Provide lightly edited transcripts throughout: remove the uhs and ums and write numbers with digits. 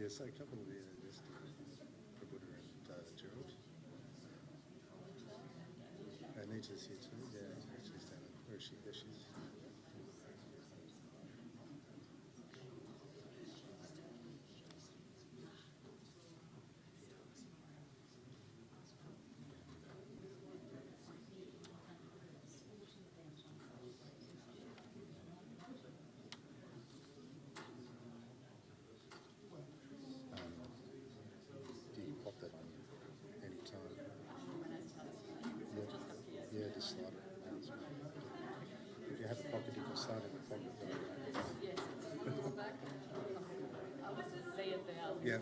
there's a couple of there, just Roberta and Gerald. Anita's here too, yeah, she's down there. Where is she? There she is. Do you pop that on any time? Yeah, just slide it. If you have a pocket, you can slide in the pocket. Yeah.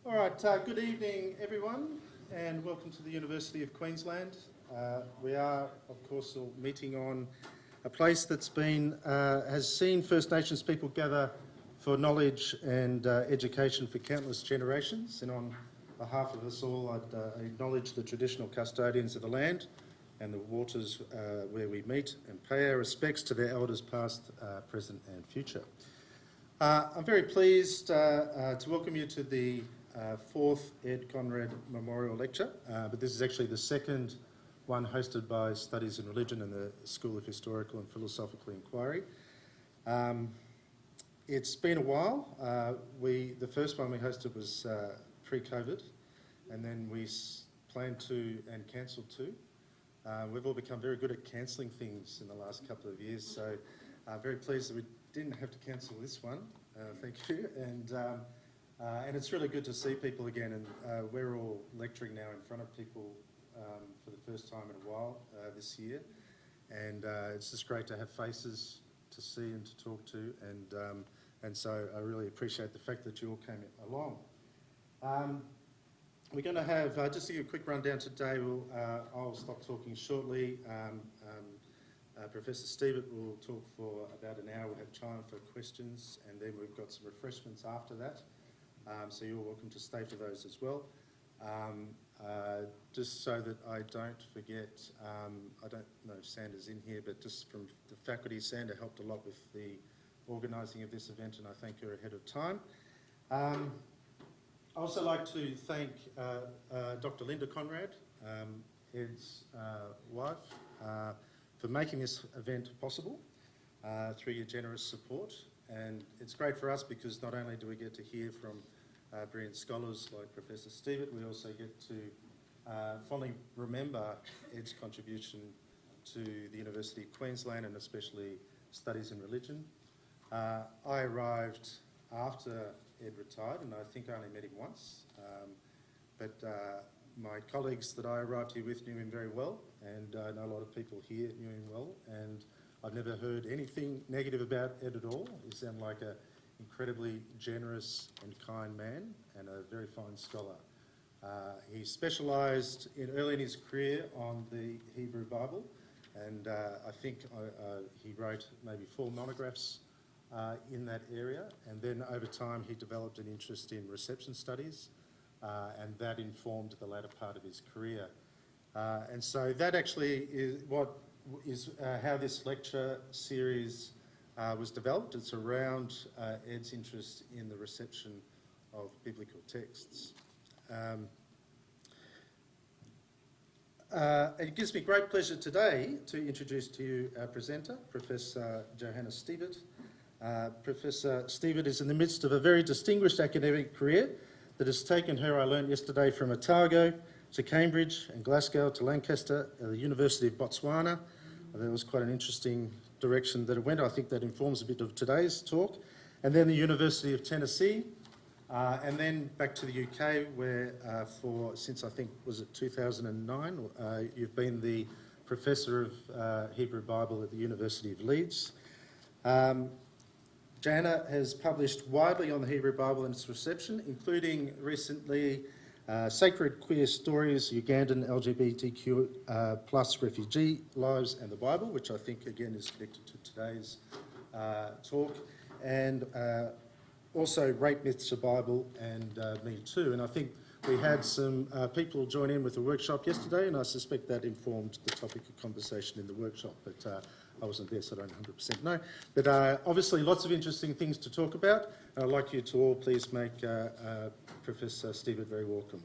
All right, good evening everyone and welcome to the University of Queensland. We are of course all meeting on a place that's has seen First Nations people gather for knowledge and education for countless generations, and on behalf of us all I'd acknowledge the traditional custodians of the land and the waters where we meet and pay our respects to their elders past, present and future. I'm very pleased to welcome you to the fourth Ed Conrad Memorial Lecture, but this is actually the second one hosted by Studies in Religion and the School of Historical and Philosophical Inquiry. It's been a while. The first one we hosted was pre-COVID, and then we planned to and cancelled two. We've all become very good at cancelling things in the last couple of years, so I'm very pleased that we didn't have to cancel this one. Thank you. And it's really good to see people again, and we're all lecturing now in front of people for the first time in a while this year, and it's just great to have faces to see and to talk to, and so I really appreciate the fact that you all came along. We're going to have, just to give a quick rundown today, I'll stop talking shortly. Professor Stiebert will talk for about an hour. We'll have time for questions, and then we've got some refreshments after that. So you're welcome to stay for those as well. Just so that I don't forget, I don't know if Sandra's in here, but just from the faculty, Sandra helped a lot with the organising of this event, and I thank her ahead of time. I'd also like to thank Dr. Linda Conrad, Ed's wife, for making this event possible through your generous support. And it's great for us because not only do we get to hear from brilliant scholars like Professor Stiebert, we also get to fondly remember Ed's contribution to the University of Queensland and especially Studies in Religion. I arrived after Ed retired, and I think I only met him once, but my colleagues that I arrived here with knew him very well, and I know a lot of people here knew him well, and I've never heard anything negative about Ed at all. He sounded like an incredibly generous and kind man and a very fine scholar. He specialised early in his career on the Hebrew Bible, and I think he wrote maybe 4 monographs in that area, and then over time he developed an interest in reception studies, and that informed the latter part of his career. And so that actually is how this lecture series was developed. It's around Ed's interest in the reception of biblical texts. It gives me great pleasure today to introduce to you our presenter, Professor Johanna Stiebert. Professor Stiebert is in the midst of a very distinguished academic career that has taken her, I learned yesterday, from Otago to Cambridge and Glasgow to Lancaster, the University of Botswana. That was quite an interesting direction that it went. I think that informs a bit of today's talk. And then the University of Tennessee, and then back to the UK, where since I think, was it 2009, you've been the Professor of Hebrew Bible at the University of Leeds. Johanna has published widely on the Hebrew Bible and its reception, including recently Sacred Queer Stories, Ugandan LGBTQ plus refugee lives and the Bible, which I think again is connected to today's talk, and also Rape Myths, a Bible, and Me Too. And I think we had some people join in with a workshop yesterday, and I suspect that informed the topic of conversation in the workshop, but I wasn't there, so I don't 100% know. But obviously lots of interesting things to talk about. I'd like you to all please make Professor Stiebert very welcome.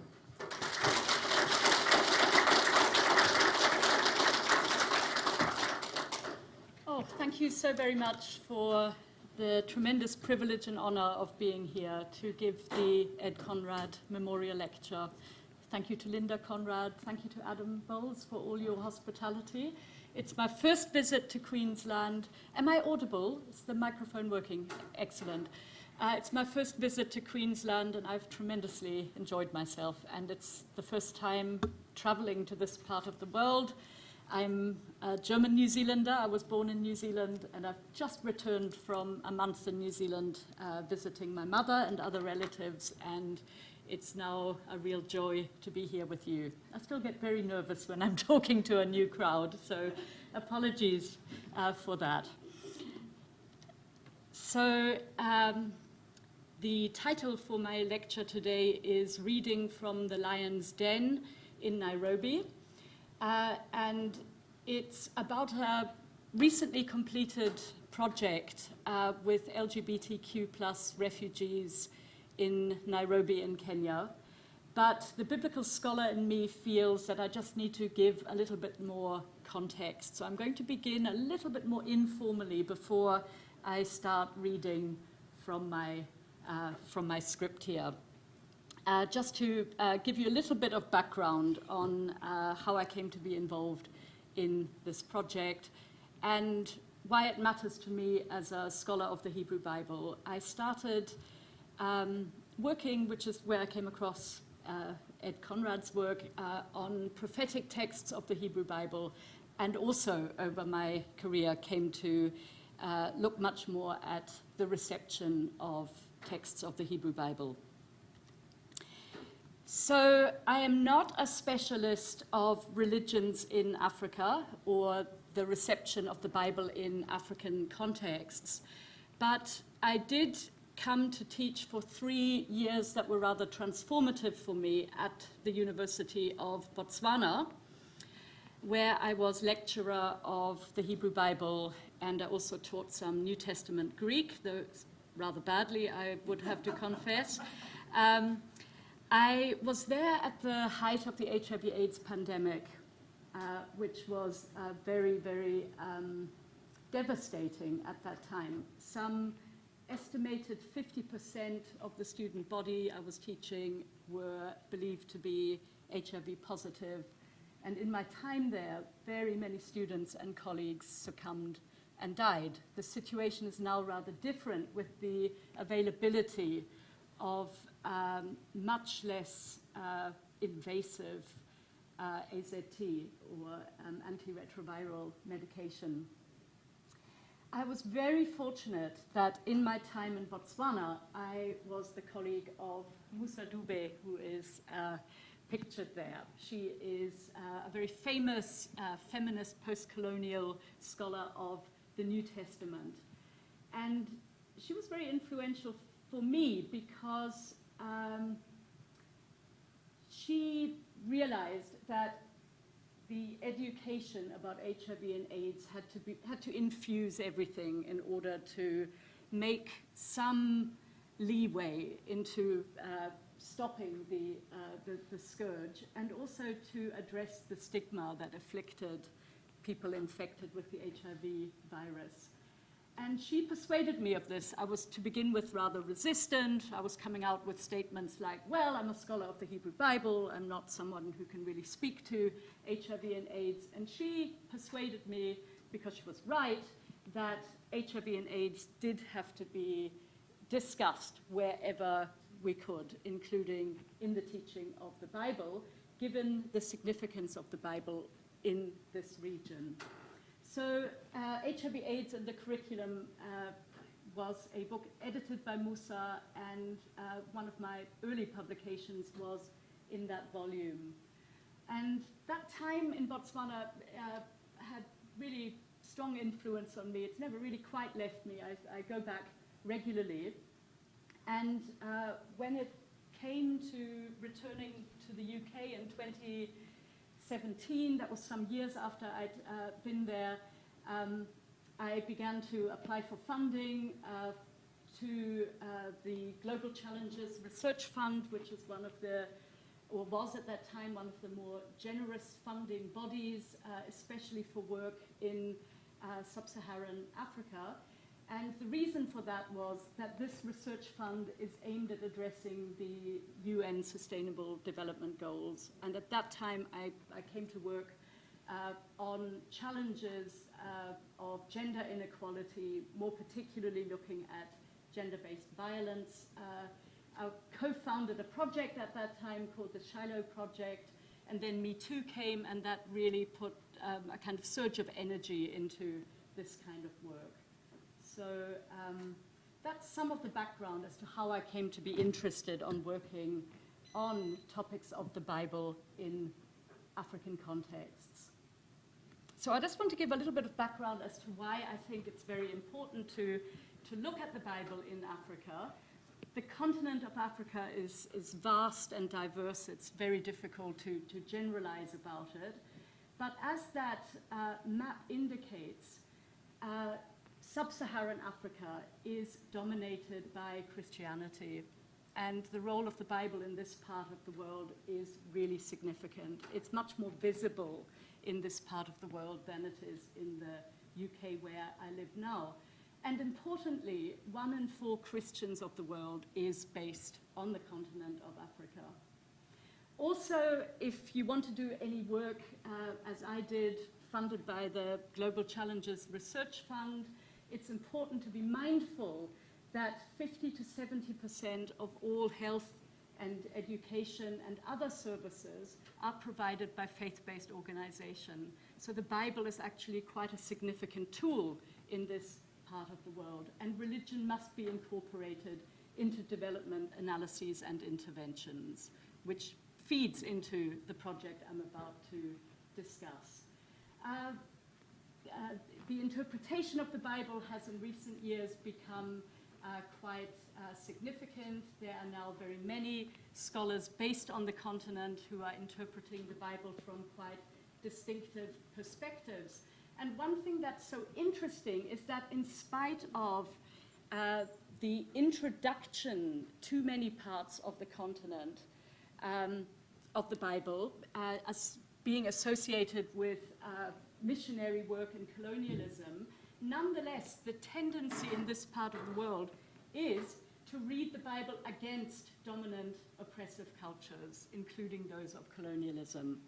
Oh, thank you so very much for the tremendous privilege and honour of being here to give the Ed Conrad Memorial Lecture. Thank you to Linda Conrad, thank you to Adam Bowles for all your hospitality. It's my first visit to Queensland. Am I audible? Is the microphone working? Excellent. It's my first visit to Queensland, and I've tremendously enjoyed myself. And it's the first time travelling to this part of the world. I'm a German New Zealander. I was born in New Zealand, and I've just returned from a month in New Zealand visiting my mother and other relatives, and it's now a real joy to be here with you. I still get very nervous when I'm talking to a new crowd, so apologies for that. So the title for my lecture today is Reading from the Lion's Den in Nairobi. And it's about a recently completed project with LGBTQ plus refugees in Nairobi in Kenya. But the biblical scholar in me feels that I just need to give a little bit more context. So I'm going to begin a little bit more informally before I start reading from my script here. Just to give you a little bit of background on how I came to be involved in this project and why it matters to me as a scholar of the Hebrew Bible. I started working, which is where I came across Ed Conrad's work, on prophetic texts of the Hebrew Bible, and also over my career came to look much more at the reception of texts of the Hebrew Bible. So I am not a specialist of religions in Africa or the reception of the Bible in African contexts, but I did come to teach for 3 years that were rather transformative for me at the University of Botswana, where I was lecturer of the Hebrew Bible, and I also taught some New Testament Greek, though rather badly, I would have to confess. I was there at the height of the HIV/AIDS pandemic, which was very, very devastating at that time. Some estimated 50% of the student body I was teaching were believed to be HIV positive. And in my time there, very many students and colleagues succumbed and died. The situation is now rather different with the availability of much less invasive AZT or antiretroviral medication. I was very fortunate that in my time in Botswana, I was the colleague of Musa Dube, who is pictured there. She is a very famous feminist post-colonial scholar of the New Testament. And she was very influential for me because she realized that the education about HIV and AIDS had to infuse everything in order to make some leeway into stopping the scourge, and also to address the stigma that afflicted people infected with the HIV virus. And she persuaded me of this. I was, to begin with, rather resistant. I was coming out with statements like, well, I'm a scholar of the Hebrew Bible. I'm not someone who can really speak to HIV and AIDS. And she persuaded me, because she was right, that HIV and AIDS did have to be discussed wherever we could, including in the teaching of the Bible, given the significance of the Bible in this region. So HIV/AIDS and the curriculum was a book edited by Musa, and one of my early publications was in that volume. And that time in Botswana had really strong influence on me. It's never really quite left me. I go back regularly. And when it came to returning to the UK in 2017, that was some years after I'd been there, I began to apply for funding to the Global Challenges Research Fund, which is one of the, or was at that time, one of the more generous funding bodies, especially for work in sub-Saharan Africa. And the reason for that was that this research fund is aimed at addressing the UN Sustainable Development Goals. And at that time, I came to work on challenges of gender inequality, more particularly looking at gender-based violence. I co-founded a project at that time called the Shiloh Project, and then Me Too came, and that really put a kind of surge of energy into this kind of work. So that's some of the background as to how I came to be interested on working on topics of the Bible in African contexts. So I just want to give a little bit of background as to why I think it's very important to look at the Bible in Africa. The continent of Africa is vast and diverse. It's very difficult to generalize about it. But as that map indicates, sub-Saharan Africa is dominated by Christianity, and the role of the Bible in this part of the world is really significant. It's much more visible in this part of the world than it is in the UK where I live now. And importantly, 1 in 4 Christians of the world is based on the continent of Africa. Also, if you want to do any work, as I did, funded by the Global Challenges Research Fund, it's important to be mindful that 50 to 70% of all health and education and other services are provided by faith-based organizations. So the Bible is actually quite a significant tool in this part of the world, and religion must be incorporated into development analyses and interventions, which feeds into the project I'm about to discuss. The interpretation of the Bible has in recent years become quite significant. There are now very many scholars based on the continent who are interpreting the Bible from quite distinctive perspectives. And one thing that's so interesting is that in spite of the introduction to many parts of the continent of the Bible as being associated with missionary work and colonialism, nonetheless, the tendency in this part of the world is to read the Bible against dominant oppressive cultures, including those of colonialism.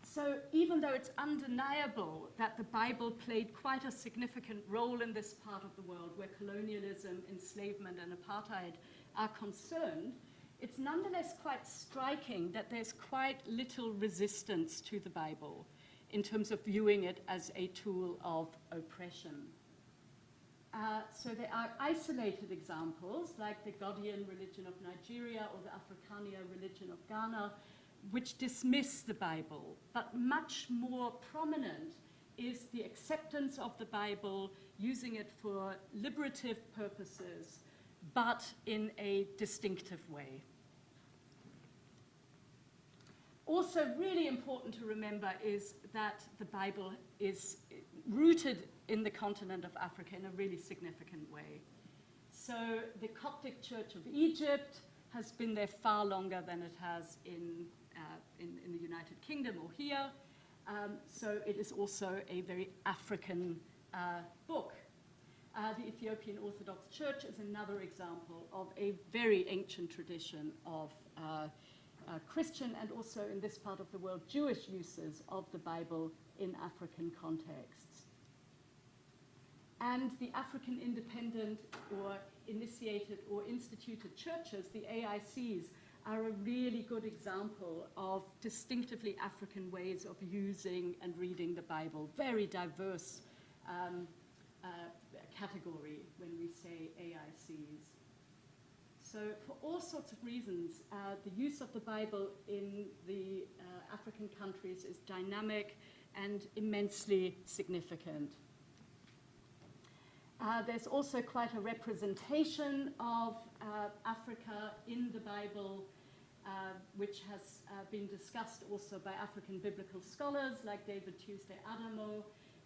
So even though it's undeniable that the Bible played quite a significant role in this part of the world where colonialism, enslavement, and apartheid are concerned, it's nonetheless quite striking that there's quite little resistance to the Bible in terms of viewing it as a tool of oppression. So there are isolated examples, like the Godian religion of Nigeria or the Afrikaner religion of Ghana, which dismiss the Bible. But much more prominent is the acceptance of the Bible, using it for liberative purposes, but in a distinctive way. Also, really important to remember is that the Bible is rooted in the continent of Africa in a really significant way. So the Coptic Church of Egypt has been there far longer than it has in the United Kingdom or here. So it is also a very African book. The Ethiopian Orthodox Church is another example of a very ancient tradition of Christian and also in this part of the world Jewish uses of the Bible in African contexts. And the African independent or initiated or instituted churches, the AICs, are a really good example of distinctively African ways of using and reading the Bible. Very diverse category when we say AICs. So for all sorts of reasons, the use of the Bible in the African countries is dynamic and immensely significant. There's also quite a representation of Africa in the Bible, which has been discussed also by African biblical scholars like David Tuesday Adamo.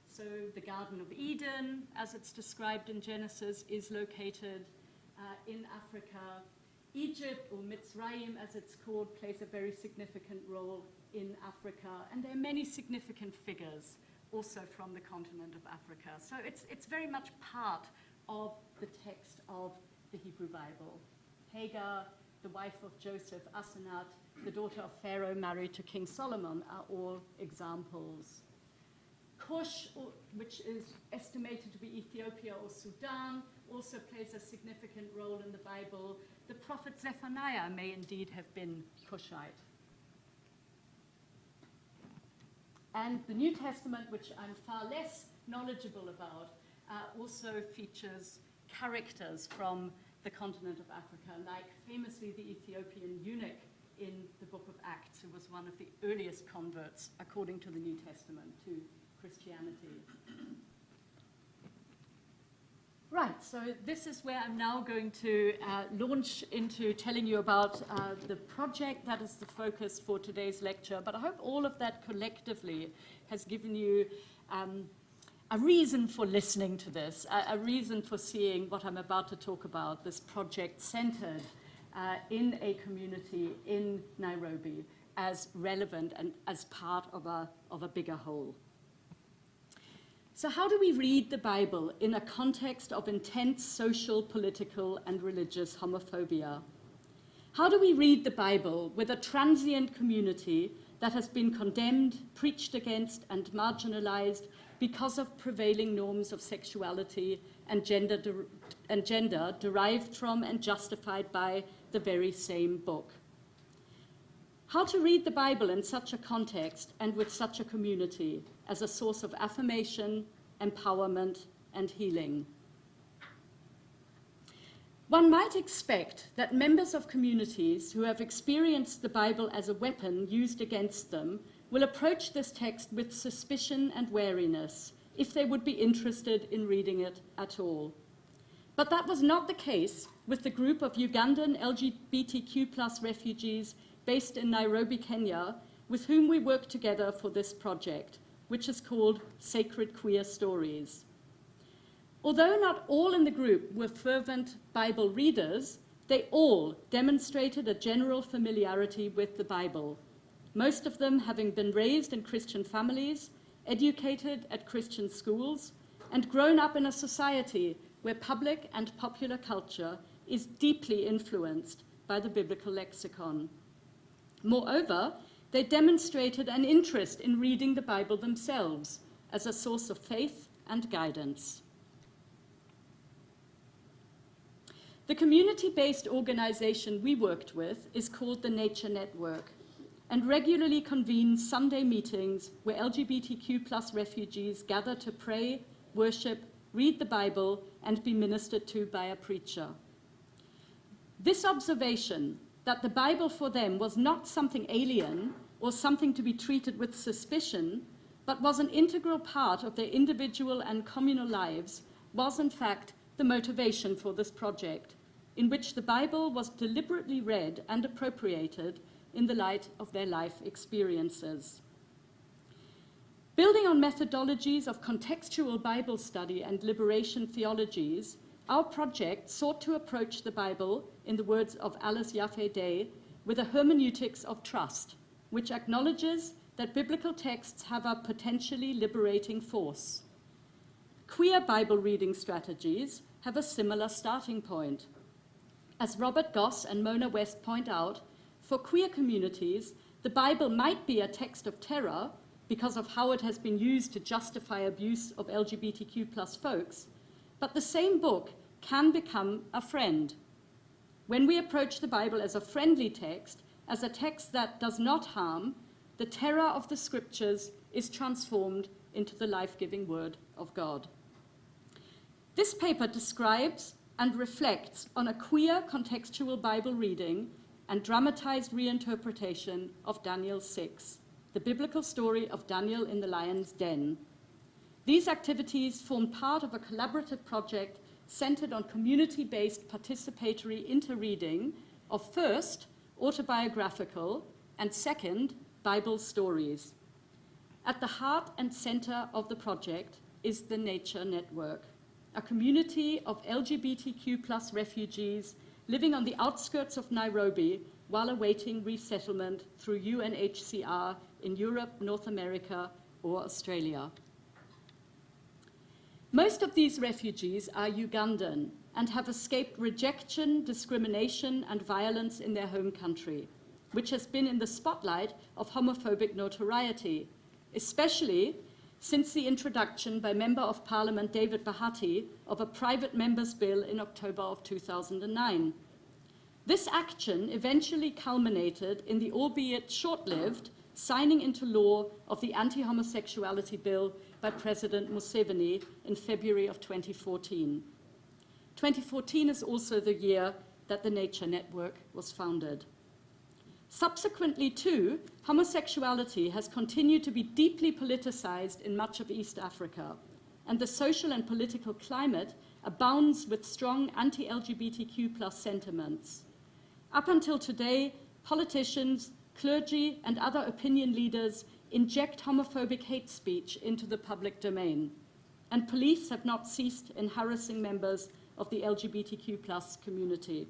So the Garden of Eden, as it's described in Genesis, is located in Africa. Egypt, or Mitzrayim as it's called, plays a very significant role in Africa. And there are many significant figures also from the continent of Africa. So it's very much part of the text of the Hebrew Bible. Hagar, the wife of Joseph, Asenath, the daughter of Pharaoh married to King Solomon, are all examples. Cush, which is estimated to be Ethiopia or Sudan, also plays a significant role in the Bible. The prophet Zephaniah may indeed have been Cushite. And the New Testament, which I'm far less knowledgeable about, also features characters from the continent of Africa, like famously the Ethiopian eunuch in the book of Acts, who was one of the earliest converts, according to the New Testament, to Christianity. Right, so this is where I'm now going to launch into telling you about the project that is the focus for today's lecture, but I hope all of that collectively has given you a reason for listening to this, a reason for seeing what I'm about to talk about, this project centered in a community in Nairobi as relevant and as part of a bigger whole. So how do we read the Bible in a context of intense social, political, and religious homophobia? How do we read the Bible with a transient community that has been condemned, preached against, and marginalized because of prevailing norms of sexuality and gender derived from and justified by the very same book? How to read the Bible in such a context and with such a community as a source of affirmation, empowerment, and healing. One might expect that members of communities who have experienced the Bible as a weapon used against them will approach this text with suspicion and wariness if they would be interested in reading it at all. But that was not the case with the group of Ugandan LGBTQ+ refugees based in Nairobi, Kenya, with whom we work together for this project, which is called Sacred Queer Stories. Although not all in the group were fervent Bible readers, they all demonstrated a general familiarity with the Bible, most of them having been raised in Christian families, educated at Christian schools, and grown up in a society where public and popular culture is deeply influenced by the biblical lexicon. Moreover, they demonstrated an interest in reading the Bible themselves as a source of faith and guidance. The community-based organization we worked with is called the Nature Network and regularly convenes Sunday meetings where LGBTQ+ refugees gather to pray, worship, read the Bible, and be ministered to by a preacher. This observation that the Bible for them was not something alien or something to be treated with suspicion, but was an integral part of their individual and communal lives, was in fact the motivation for this project, in which the Bible was deliberately read and appropriated in the light of their life experiences. Building on methodologies of contextual Bible study and liberation theologies, our project sought to approach the Bible, in the words of Alice Yaffe Day, with a hermeneutics of trust, which acknowledges that biblical texts have a potentially liberating force. Queer Bible reading strategies have a similar starting point. As Robert Goss and Mona West point out, for queer communities, the Bible might be a text of terror because of how it has been used to justify abuse of LGBTQ+ folks, but the same book can become a friend. When we approach the Bible as a friendly text, as a text that does not harm, the terror of the scriptures is transformed into the life-giving word of God. This paper describes and reflects on a queer contextual Bible reading and dramatized reinterpretation of Daniel 6, the biblical story of Daniel in the lion's den. These activities form part of a collaborative project centered on community-based participatory interreading of first, autobiographical, and second, Bible stories. At the heart and center of the project is the Nature Network, a community of LGBTQ+ refugees living on the outskirts of Nairobi while awaiting resettlement through UNHCR in Europe, North America, or Australia. Most of these refugees are Ugandan and have escaped rejection, discrimination, and violence in their home country, which has been in the spotlight of homophobic notoriety, especially since the introduction by Member of Parliament David Bahati of a private member's bill in October of 2009. This action eventually culminated in the albeit short-lived signing into law of the anti-homosexuality bill by President Museveni in February of 2014. 2014 is also the year that the Nature Network was founded. Subsequently, too, homosexuality has continued to be deeply politicized in much of East Africa, and the social and political climate abounds with strong anti-LGBTQ+ sentiments. Up until today, politicians, clergy, and other opinion leaders inject homophobic hate speech into the public domain, and police have not ceased in harassing members of the LGBTQ+ community.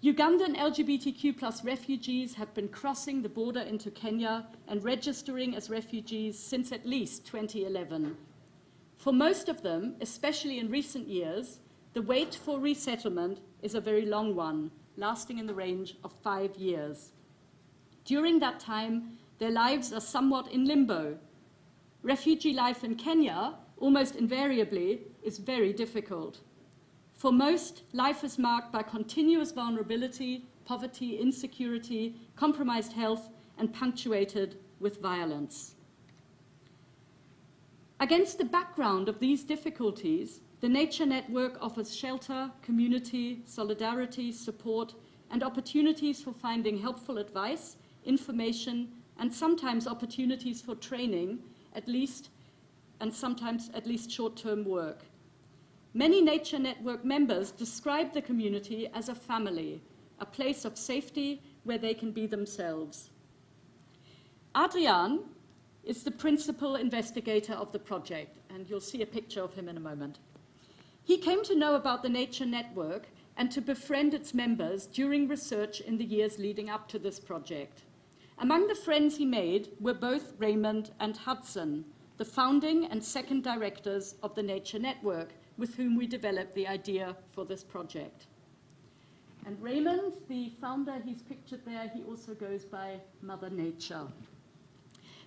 Ugandan LGBTQ+ refugees have been crossing the border into Kenya and registering as refugees since at least 2011. For most of them, especially in recent years, the wait for resettlement is a very long one, lasting in the range of 5 years. During that time, their lives are somewhat in limbo. Refugee life in Kenya, almost invariably, is very difficult. For most, life is marked by continuous vulnerability, poverty, insecurity, compromised health, and punctuated with violence. Against the background of these difficulties, the Nature Network offers shelter, community, solidarity, support, and opportunities for finding helpful advice, information, and sometimes opportunities for training, and sometimes at least short-term work. Many Nature Network members describe the community as a family, a place of safety where they can be themselves. Adrian is the principal investigator of the project, and you'll see a picture of him in a moment. He came to know about the Nature Network and to befriend its members during research in the years leading up to this project. Among the friends he made were both Raymond and Hudson, the founding and second directors of the Nature Network, with whom we developed the idea for this project. And Raymond, the founder, he's pictured there, he also goes by Mother Nature.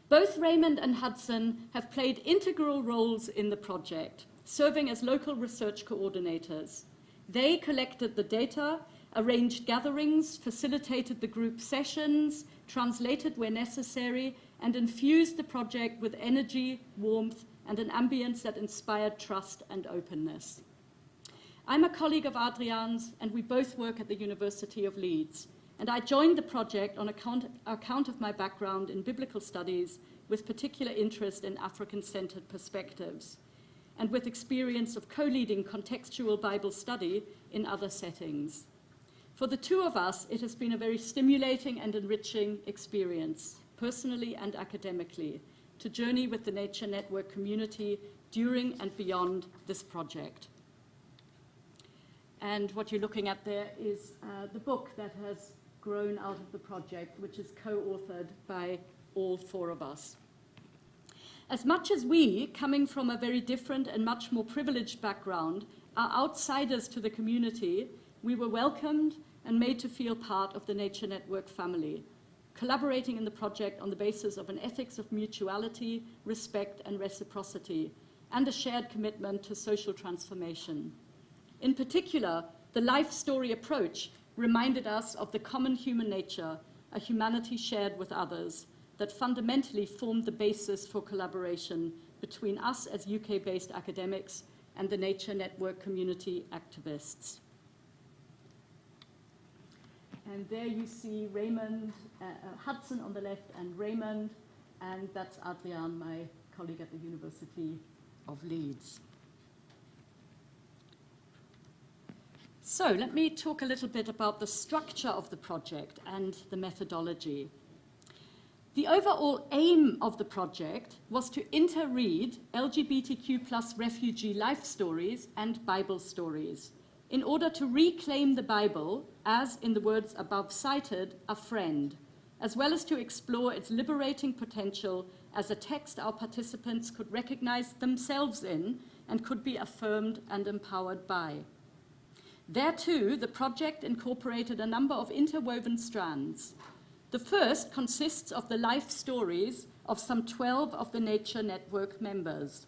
Both Raymond and Hudson have played integral roles in the project, serving as local research coordinators. They collected the data, arranged gatherings, facilitated the group sessions, translated where necessary, and infused the project with energy, warmth, and an ambience that inspired trust and openness. I'm a colleague of Adrian's, and we both work at the University of Leeds. And I joined the project on account of my background in biblical studies, with particular interest in African-centered perspectives, and with experience of co-leading contextual Bible study in other settings. For the two of us, it has been a very stimulating and enriching experience, personally and academically, to journey with the Nature Network community during and beyond this project. And what you're looking at there is the book that has grown out of the project, which is co-authored by all four of us. As much as we, coming from a very different and much more privileged background, are outsiders to the community, we were welcomed and made to feel part of the Nature Network family, collaborating in the project on the basis of an ethics of mutuality, respect, and reciprocity, and a shared commitment to social transformation. In particular, the life story approach reminded us of the common human nature, a humanity shared with others, that fundamentally formed the basis for collaboration between us as UK-based academics and the Nature Network community activists. And there you see Raymond, Hudson on the left and Raymond, and that's Adrian, my colleague at the University of Leeds. So let me talk a little bit about the structure of the project and the methodology. The overall aim of the project was to interread LGBTQ+ refugee life stories and Bible stories in order to reclaim the Bible as, in the words above cited, a friend, as well as to explore its liberating potential as a text our participants could recognize themselves in and could be affirmed and empowered by. There too, the project incorporated a number of interwoven strands. The first consists of the life stories of some 12 of the Nature Network members.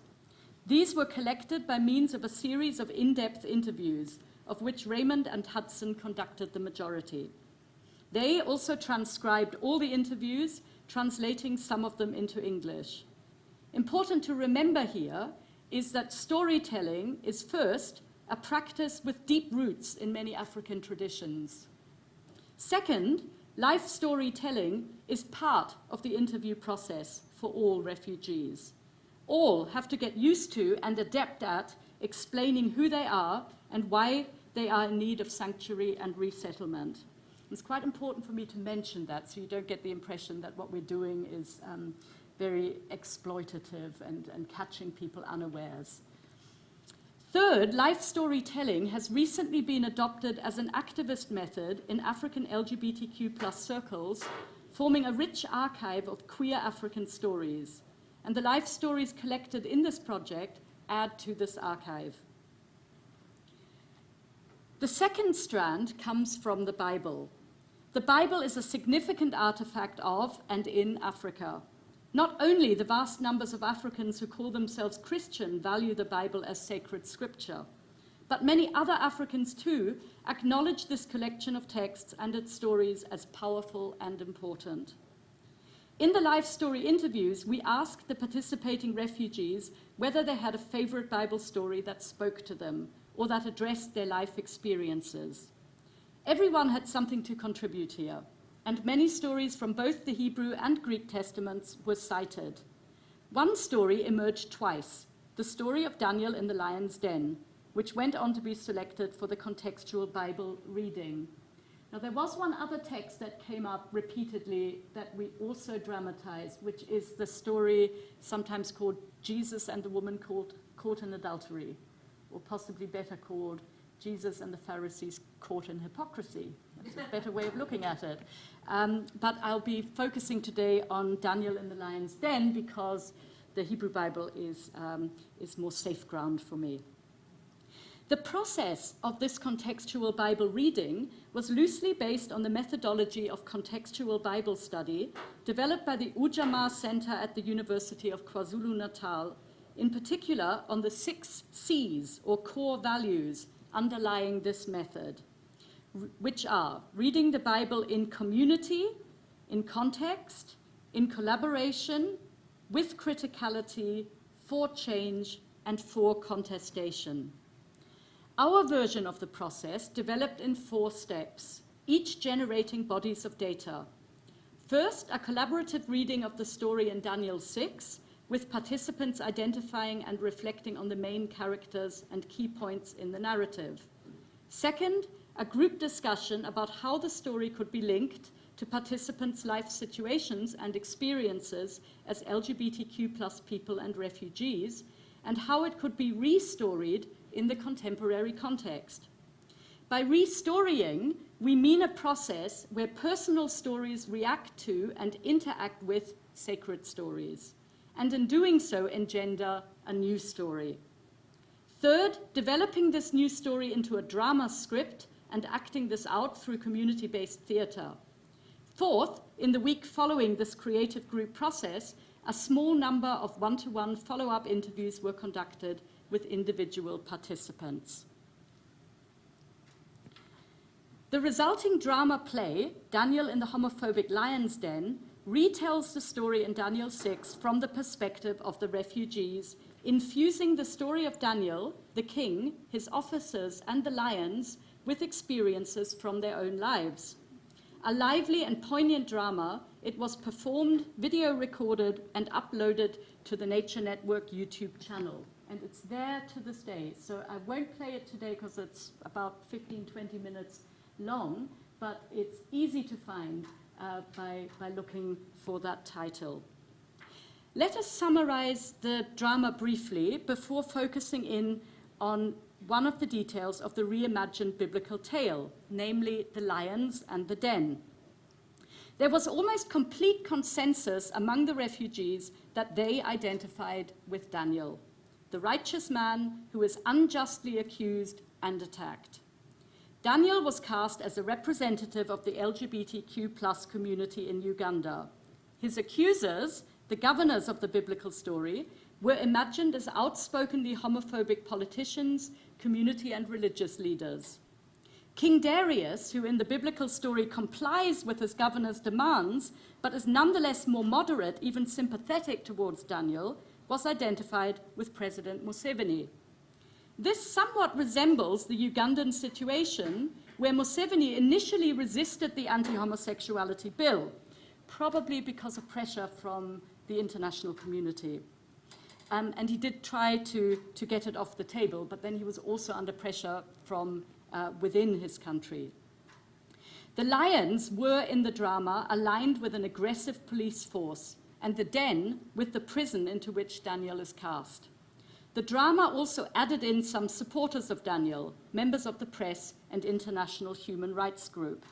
These were collected by means of a series of in-depth interviews, of which Raymond and Hudson conducted the majority. They also transcribed all the interviews, translating some of them into English. Important to remember here is that storytelling is first a practice with deep roots in many African traditions. Second, life storytelling is part of the interview process for all refugees. All have to get used to and adept at explaining who they are and why they are in need of sanctuary and resettlement. It's quite important for me to mention that so you don't get the impression that what we're doing is very exploitative and catching people unawares. Third, life storytelling has recently been adopted as an activist method in African LGBTQ+ circles, forming a rich archive of queer African stories. And the life stories collected in this project add to this archive. The second strand comes from the Bible. The Bible is a significant artifact of and in Africa. Not only the vast numbers of Africans who call themselves Christian value the Bible as sacred scripture, but many other Africans too acknowledge this collection of texts and its stories as powerful and important. In the life story interviews, we asked the participating refugees whether they had a favorite Bible story that spoke to them or that addressed their life experiences. Everyone had something to contribute here, and many stories from both the Hebrew and Greek Testaments were cited. One story emerged twice, the story of Daniel in the lion's den, which went on to be selected for the contextual Bible reading. Now, there was one other text that came up repeatedly that we also dramatized, which is the story sometimes called Jesus and the woman caught in adultery, or possibly better called Jesus and the Pharisees caught in hypocrisy. That's a better way of looking at it. But I'll be focusing today on Daniel in the lion's den because the Hebrew Bible is more safe ground for me. The process of this contextual Bible reading was loosely based on the methodology of contextual Bible study developed by the Ujamaa Center at the University of KwaZulu-Natal, in particular on the 6 C's, or core values, underlying this method, which are reading the Bible in community, in context, in collaboration, with criticality, for change, and for contestation. Our version of the process developed in 4 steps, each generating bodies of data. First, a collaborative reading of the story in Daniel 6, with participants identifying and reflecting on the main characters and key points in the narrative. Second, a group discussion about how the story could be linked to participants' life situations and experiences as LGBTQ+ people and refugees, and how it could be restoried in the contemporary context. By restorying, we mean a process where personal stories react to and interact with sacred stories, and in doing so engender a new story. Third, developing this new story into a drama script and acting this out through community-based theatre. Fourth, in the week following this creative group process, a small number of one-to-one follow-up interviews were conducted with individual participants. The resulting drama play, Daniel in the Homophobic Lion's Den, retells the story in Daniel 6 from the perspective of the refugees, infusing the story of Daniel, the king, his officers, and the lions with experiences from their own lives. A lively and poignant drama, it was performed, video recorded, and uploaded to the Nature Network YouTube channel. And it's there to this day. So I won't play it today because it's about 15, 20 minutes long, but it's easy to find by looking for that title. Let us summarize the drama briefly before focusing in on one of the details of the reimagined biblical tale, namely the lions and the den. There was almost complete consensus among the refugees that they identified with Daniel, the righteous man who is unjustly accused and attacked. Daniel was cast as a representative of the LGBTQ+ community in Uganda. His accusers, the governors of the biblical story, were imagined as outspokenly homophobic politicians, community and religious leaders. King Darius, who in the biblical story complies with his governor's demands, but is nonetheless more moderate, even sympathetic towards Daniel, was identified with President Museveni. This somewhat resembles the Ugandan situation, where Museveni initially resisted the anti-homosexuality bill, probably because of pressure from the international community. And he did try to get it off the table, but then he was also under pressure from within his country. The lions were in the drama aligned with an aggressive police force, and the den with the prison into which Daniel is cast. The drama also added in some supporters of Daniel, members of the press and international human rights group.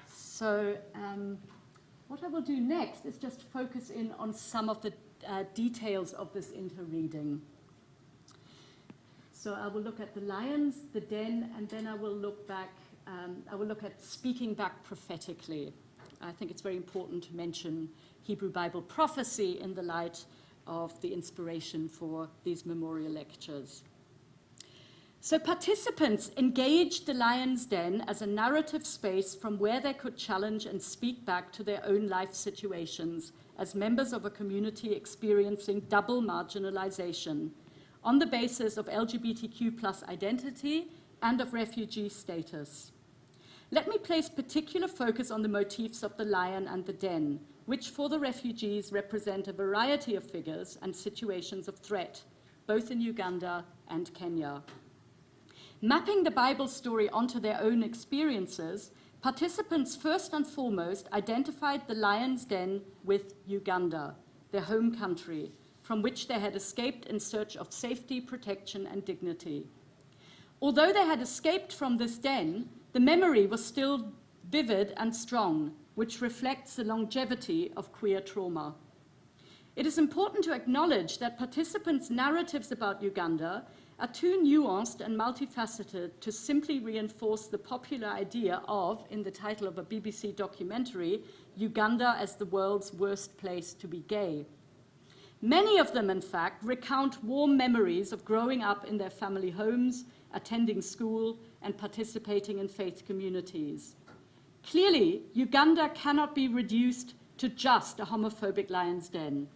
So what I will do next is just focus in on some of the details of this interreading. So I will look at the lions, the den, and then I will look back, I will look at speaking back prophetically. I think it's very important to mention Hebrew Bible prophecy in the light of the inspiration for these memorial lectures. So participants engaged the Lion's Den as a narrative space from where they could challenge and speak back to their own life situations as members of a community experiencing double marginalization on the basis of LGBTQ+ identity and of refugee status. Let me place particular focus on the motifs of the lion and the den, which for the refugees represent a variety of figures and situations of threat, both in Uganda and Kenya. Mapping the Bible story onto their own experiences, participants first and foremost identified the lion's den with Uganda, their home country, from which they had escaped in search of safety, protection, and dignity. Although they had escaped from this den, the memory was still vivid and strong, which reflects the longevity of queer trauma. It is important to acknowledge that participants' narratives about Uganda are too nuanced and multifaceted to simply reinforce the popular idea of, in the title of a BBC documentary, Uganda as the world's worst place to be gay. Many of them, in fact, recount warm memories of growing up in their family homes, attending school, and participating in faith communities. Clearly, Uganda cannot be reduced to just a homophobic lion's den.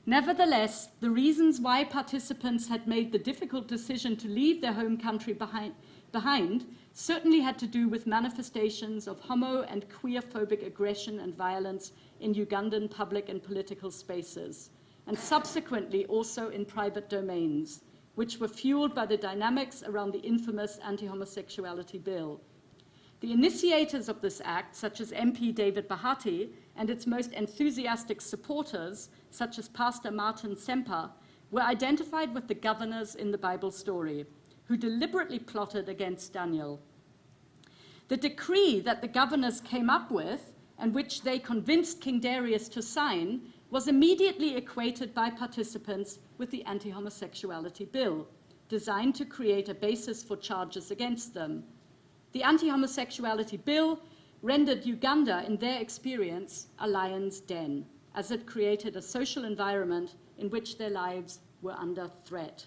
Nevertheless, the reasons why participants had made the difficult decision to leave their home country behind certainly had to do with manifestations of homo and queer-phobic aggression and violence in Ugandan public and political spaces, and subsequently also in private domains, which were fueled by the dynamics around the infamous anti-homosexuality bill. The initiators of this act, such as MP David Bahati, and its most enthusiastic supporters, such as Pastor Martin Semper, were identified with the governors in the Bible story, who deliberately plotted against Daniel. The decree that the governors came up with, and which they convinced King Darius to sign, was immediately equated by participants with the anti-homosexuality bill, designed to create a basis for charges against them. The anti-homosexuality bill rendered Uganda, in their experience, a lion's den, as it created a social environment in which their lives were under threat.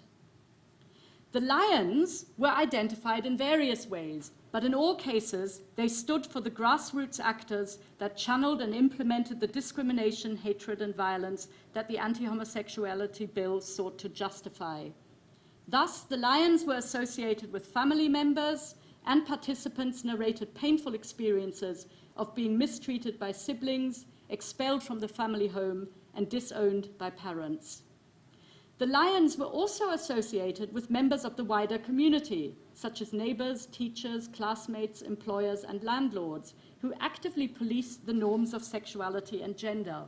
The lions were identified in various ways, but in all cases, they stood for the grassroots actors that channeled and implemented the discrimination, hatred, and violence that the anti-homosexuality bill sought to justify. Thus, the Lions were associated with family members, and participants narrated painful experiences of being mistreated by siblings, expelled from the family home, and disowned by parents. The Lions were also associated with members of the wider community, such as neighbors, teachers, classmates, employers, and landlords, who actively policed the norms of sexuality and gender.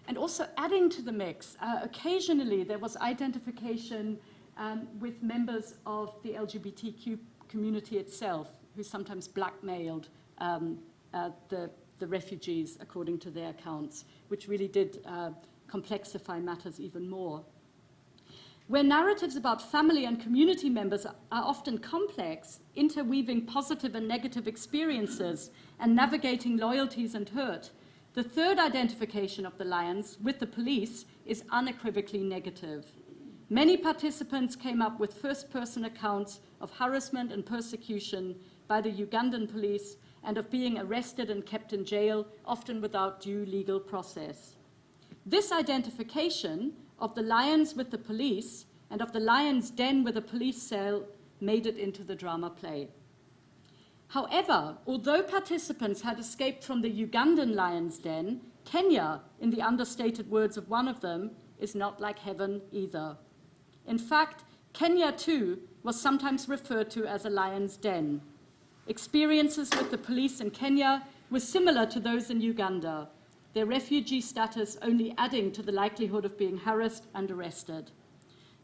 And also adding to the mix, occasionally there was identification with members of the LGBTQ community itself, who sometimes blackmailed the refugees, according to their accounts, which really did complexify matters even more. Where narratives about family and community members are often complex, interweaving positive and negative experiences and navigating loyalties and hurt, the third identification of the Lions with the police is unequivocally negative. Many participants came up with first-person accounts of harassment and persecution by the Ugandan police and of being arrested and kept in jail, often without due legal process. This identification of the Lions with the police and of the Lions' Den with a police cell made it into the drama play. However, although participants had escaped from the Ugandan Lions' Den, Kenya, in the understated words of one of them, is not like heaven either. In fact, Kenya too was sometimes referred to as a lion's den. Experiences with the police in Kenya were similar to those in Uganda, their refugee status only adding to the likelihood of being harassed and arrested.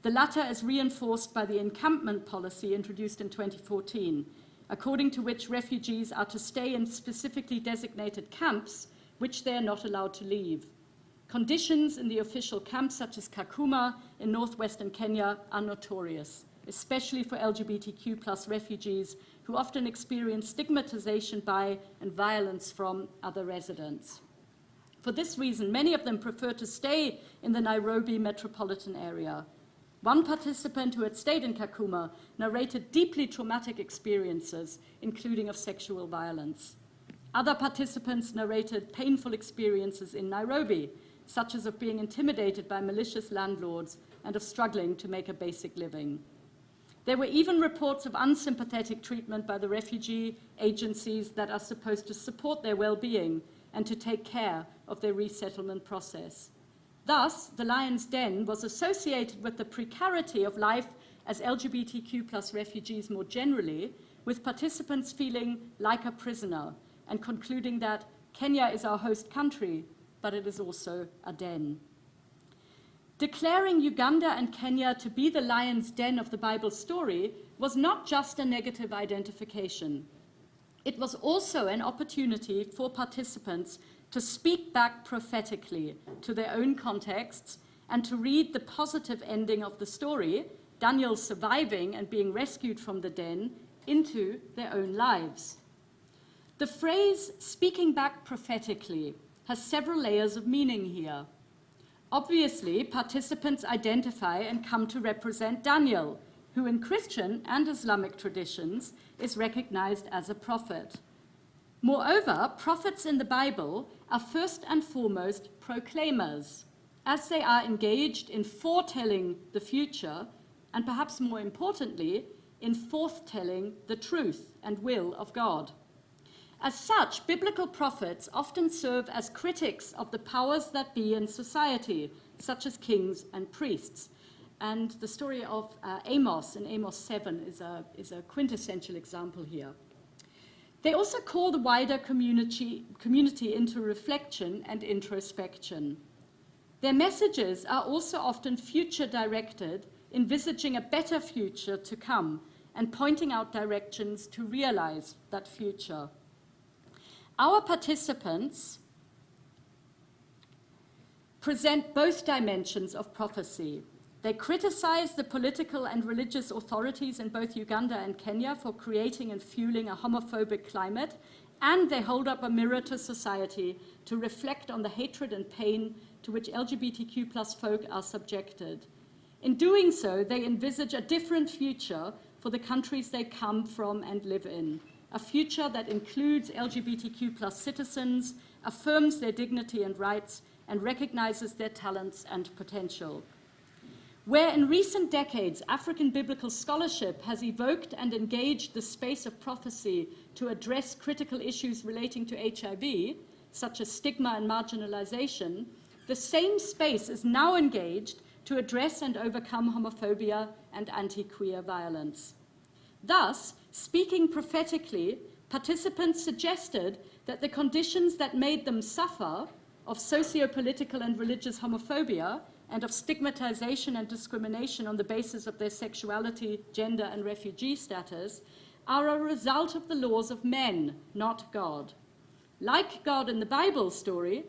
The latter is reinforced by the encampment policy introduced in 2014, according to which refugees are to stay in specifically designated camps, which they are not allowed to leave. Conditions in the official camps, such as Kakuma in northwestern Kenya, are notorious, especially for LGBTQ+ refugees who often experience stigmatization by and violence from other residents. For this reason, many of them prefer to stay in the Nairobi metropolitan area. One participant who had stayed in Kakuma narrated deeply traumatic experiences, including of sexual violence. Other participants narrated painful experiences in Nairobi, such as of being intimidated by malicious landlords and of struggling to make a basic living. There were even reports of unsympathetic treatment by the refugee agencies that are supposed to support their well-being and to take care of their resettlement process. Thus, the Lion's Den was associated with the precarity of life as LGBTQ+ refugees more generally, with participants feeling like a prisoner and concluding that Kenya is our host country, but it is also a den. Declaring Uganda and Kenya to be the lion's den of the Bible story was not just a negative identification. It was also an opportunity for participants to speak back prophetically to their own contexts and to read the positive ending of the story, Daniel surviving and being rescued from the den, into their own lives. The phrase speaking back prophetically has several layers of meaning here. Obviously, participants identify and come to represent Daniel, who in Christian and Islamic traditions is recognized as a prophet. Moreover, prophets in the Bible are first and foremost proclaimers, as they are engaged in foretelling the future, and perhaps more importantly, in forthtelling the truth and will of God. As such, biblical prophets often serve as critics of the powers that be in society, such as kings and priests. And the story of Amos in Amos 7 is a quintessential example here. They also call the wider community into reflection and introspection. Their messages are also often future-directed, envisaging a better future to come and pointing out directions to realize that future. Our participants present both dimensions of prophecy. They criticize the political and religious authorities in both Uganda and Kenya for creating and fueling a homophobic climate, and they hold up a mirror to society to reflect on the hatred and pain to which LGBTQ+ folk are subjected. In doing so, they envisage a different future for the countries they come from and live in, a future that includes LGBTQ+ citizens, affirms their dignity and rights, and recognizes their talents and potential. Where in recent decades African biblical scholarship has evoked and engaged the space of prophecy to address critical issues relating to HIV, such as stigma and marginalization, the same space is now engaged to address and overcome homophobia and anti-queer violence. Thus, speaking prophetically, participants suggested that the conditions that made them suffer of socio-political and religious homophobia and of stigmatization and discrimination on the basis of their sexuality, gender, and refugee status are a result of the laws of men, not God. Like God in the Bible story,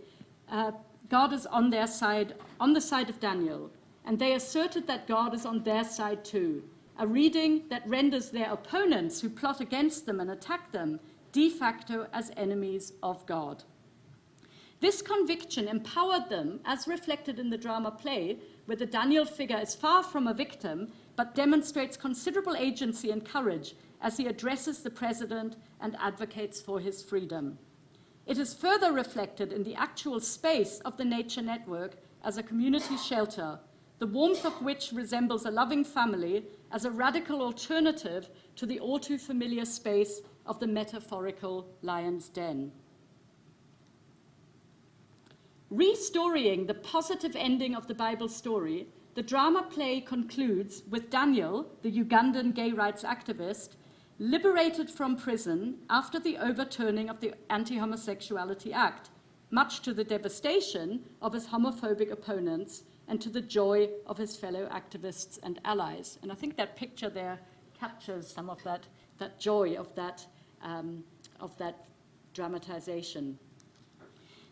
God is on their side, on the side of Daniel, and they asserted that God is on their side too, a reading that renders their opponents who plot against them and attack them de facto as enemies of God. This conviction empowered them, as reflected in the drama play, where the Daniel figure is far from a victim, but demonstrates considerable agency and courage as he addresses the president and advocates for his freedom. It is further reflected in the actual space of the nature network as a community shelter, the warmth of which resembles a loving family as a radical alternative to the all too familiar space of the metaphorical lion's den. Restorying the positive ending of the Bible story, the drama play concludes with Daniel, the Ugandan gay rights activist, liberated from prison after the overturning of the Anti-Homosexuality Act, much to the devastation of his homophobic opponents and to the joy of his fellow activists and allies. And I think that picture there captures some of that joy of that dramatization.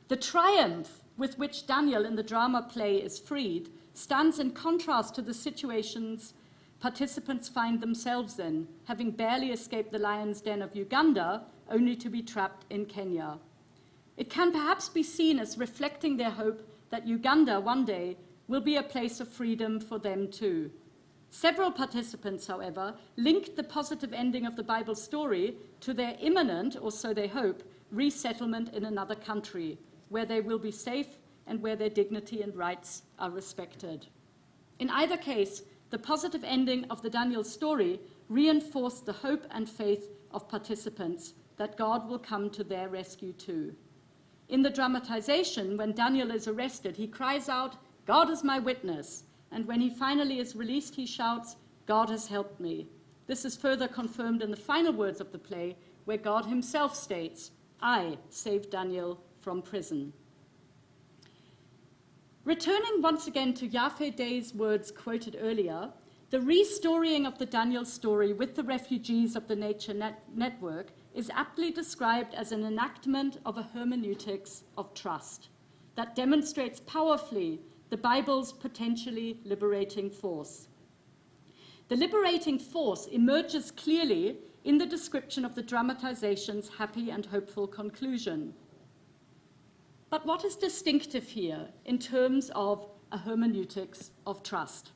The triumph with which Daniel in the drama play is freed stands in contrast to the situations participants find themselves in, having barely escaped the lion's den of Uganda, only to be trapped in Kenya. It can perhaps be seen as reflecting their hope that Uganda one day will be a place of freedom for them too. Several participants, however, linked the positive ending of the Bible story to their imminent, or so they hope, resettlement in another country, where they will be safe and where their dignity and rights are respected. In either case, the positive ending of the Daniel story reinforced the hope and faith of participants that God will come to their rescue too. In the dramatization, when Daniel is arrested, he cries out, "God is my witness," and when he finally is released, he shouts, "God has helped me." This is further confirmed in the final words of the play, where God himself states, "I saved Daniel from prison." Returning once again to Yafe Day's words quoted earlier, the restorying of the Daniel story with the refugees of the Nature Network is aptly described as an enactment of a hermeneutics of trust that demonstrates powerfully the Bible's potentially liberating force. The liberating force emerges clearly in the description of the dramatization's happy and hopeful conclusion. But what is distinctive here in terms of a hermeneutics of trust?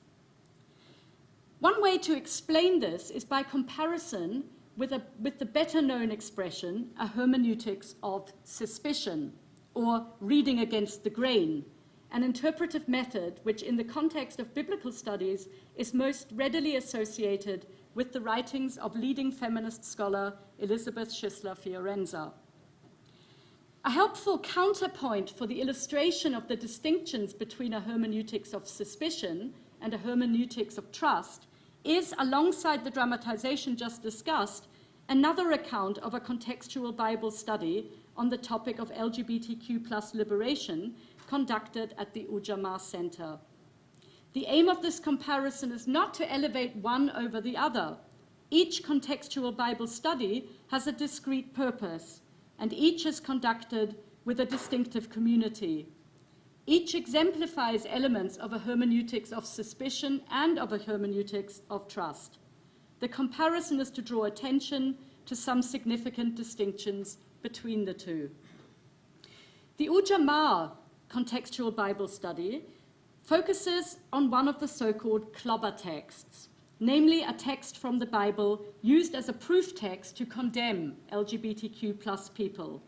One way to explain this is by comparison with the better-known expression, a hermeneutics of suspicion, or reading against the grain, an interpretive method which in the context of biblical studies is most readily associated with the writings of leading feminist scholar Elizabeth Schisler-Fiorenza. A helpful counterpoint for the illustration of the distinctions between a hermeneutics of suspicion and a hermeneutics of trust is, alongside the dramatization just discussed, another account of a contextual Bible study on the topic of LGBTQ+ liberation conducted at the Ujamaa Center. The aim of this comparison is not to elevate one over the other. Each contextual Bible study has a discrete purpose, and each is conducted with a distinctive community. Each exemplifies elements of a hermeneutics of suspicion and of a hermeneutics of trust. The comparison is to draw attention to some significant distinctions between the two. The Ujamaa contextual Bible study focuses on one of the so-called clobber texts, namely a text from the Bible used as a proof text to condemn LGBTQ+ people.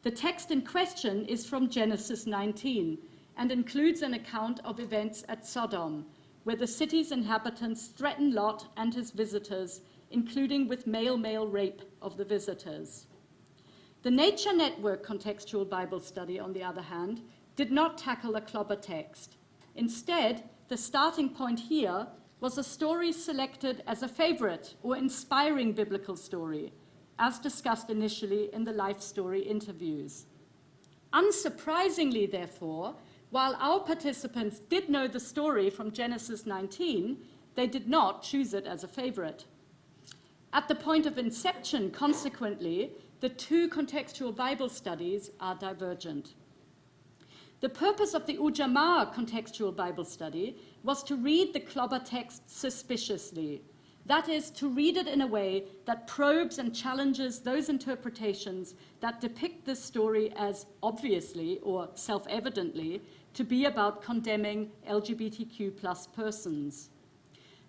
The text in question is from Genesis 19 and includes an account of events at Sodom, where the city's inhabitants threaten Lot and his visitors, including with male-male rape of the visitors. The Nature Network contextual Bible study, on the other hand, did not tackle a clobber text. Instead, the starting point here was a story selected as a favorite or inspiring biblical story, as discussed initially in the life story interviews. Unsurprisingly, therefore, while our participants did know the story from Genesis 19, they did not choose it as a favorite. At the point of inception, consequently, the two contextual Bible studies are divergent. The purpose of the Ujamaa contextual Bible study was to read the clobber text suspiciously. That is, to read it in a way that probes and challenges those interpretations that depict this story as obviously or self-evidently to be about condemning LGBTQ+ persons.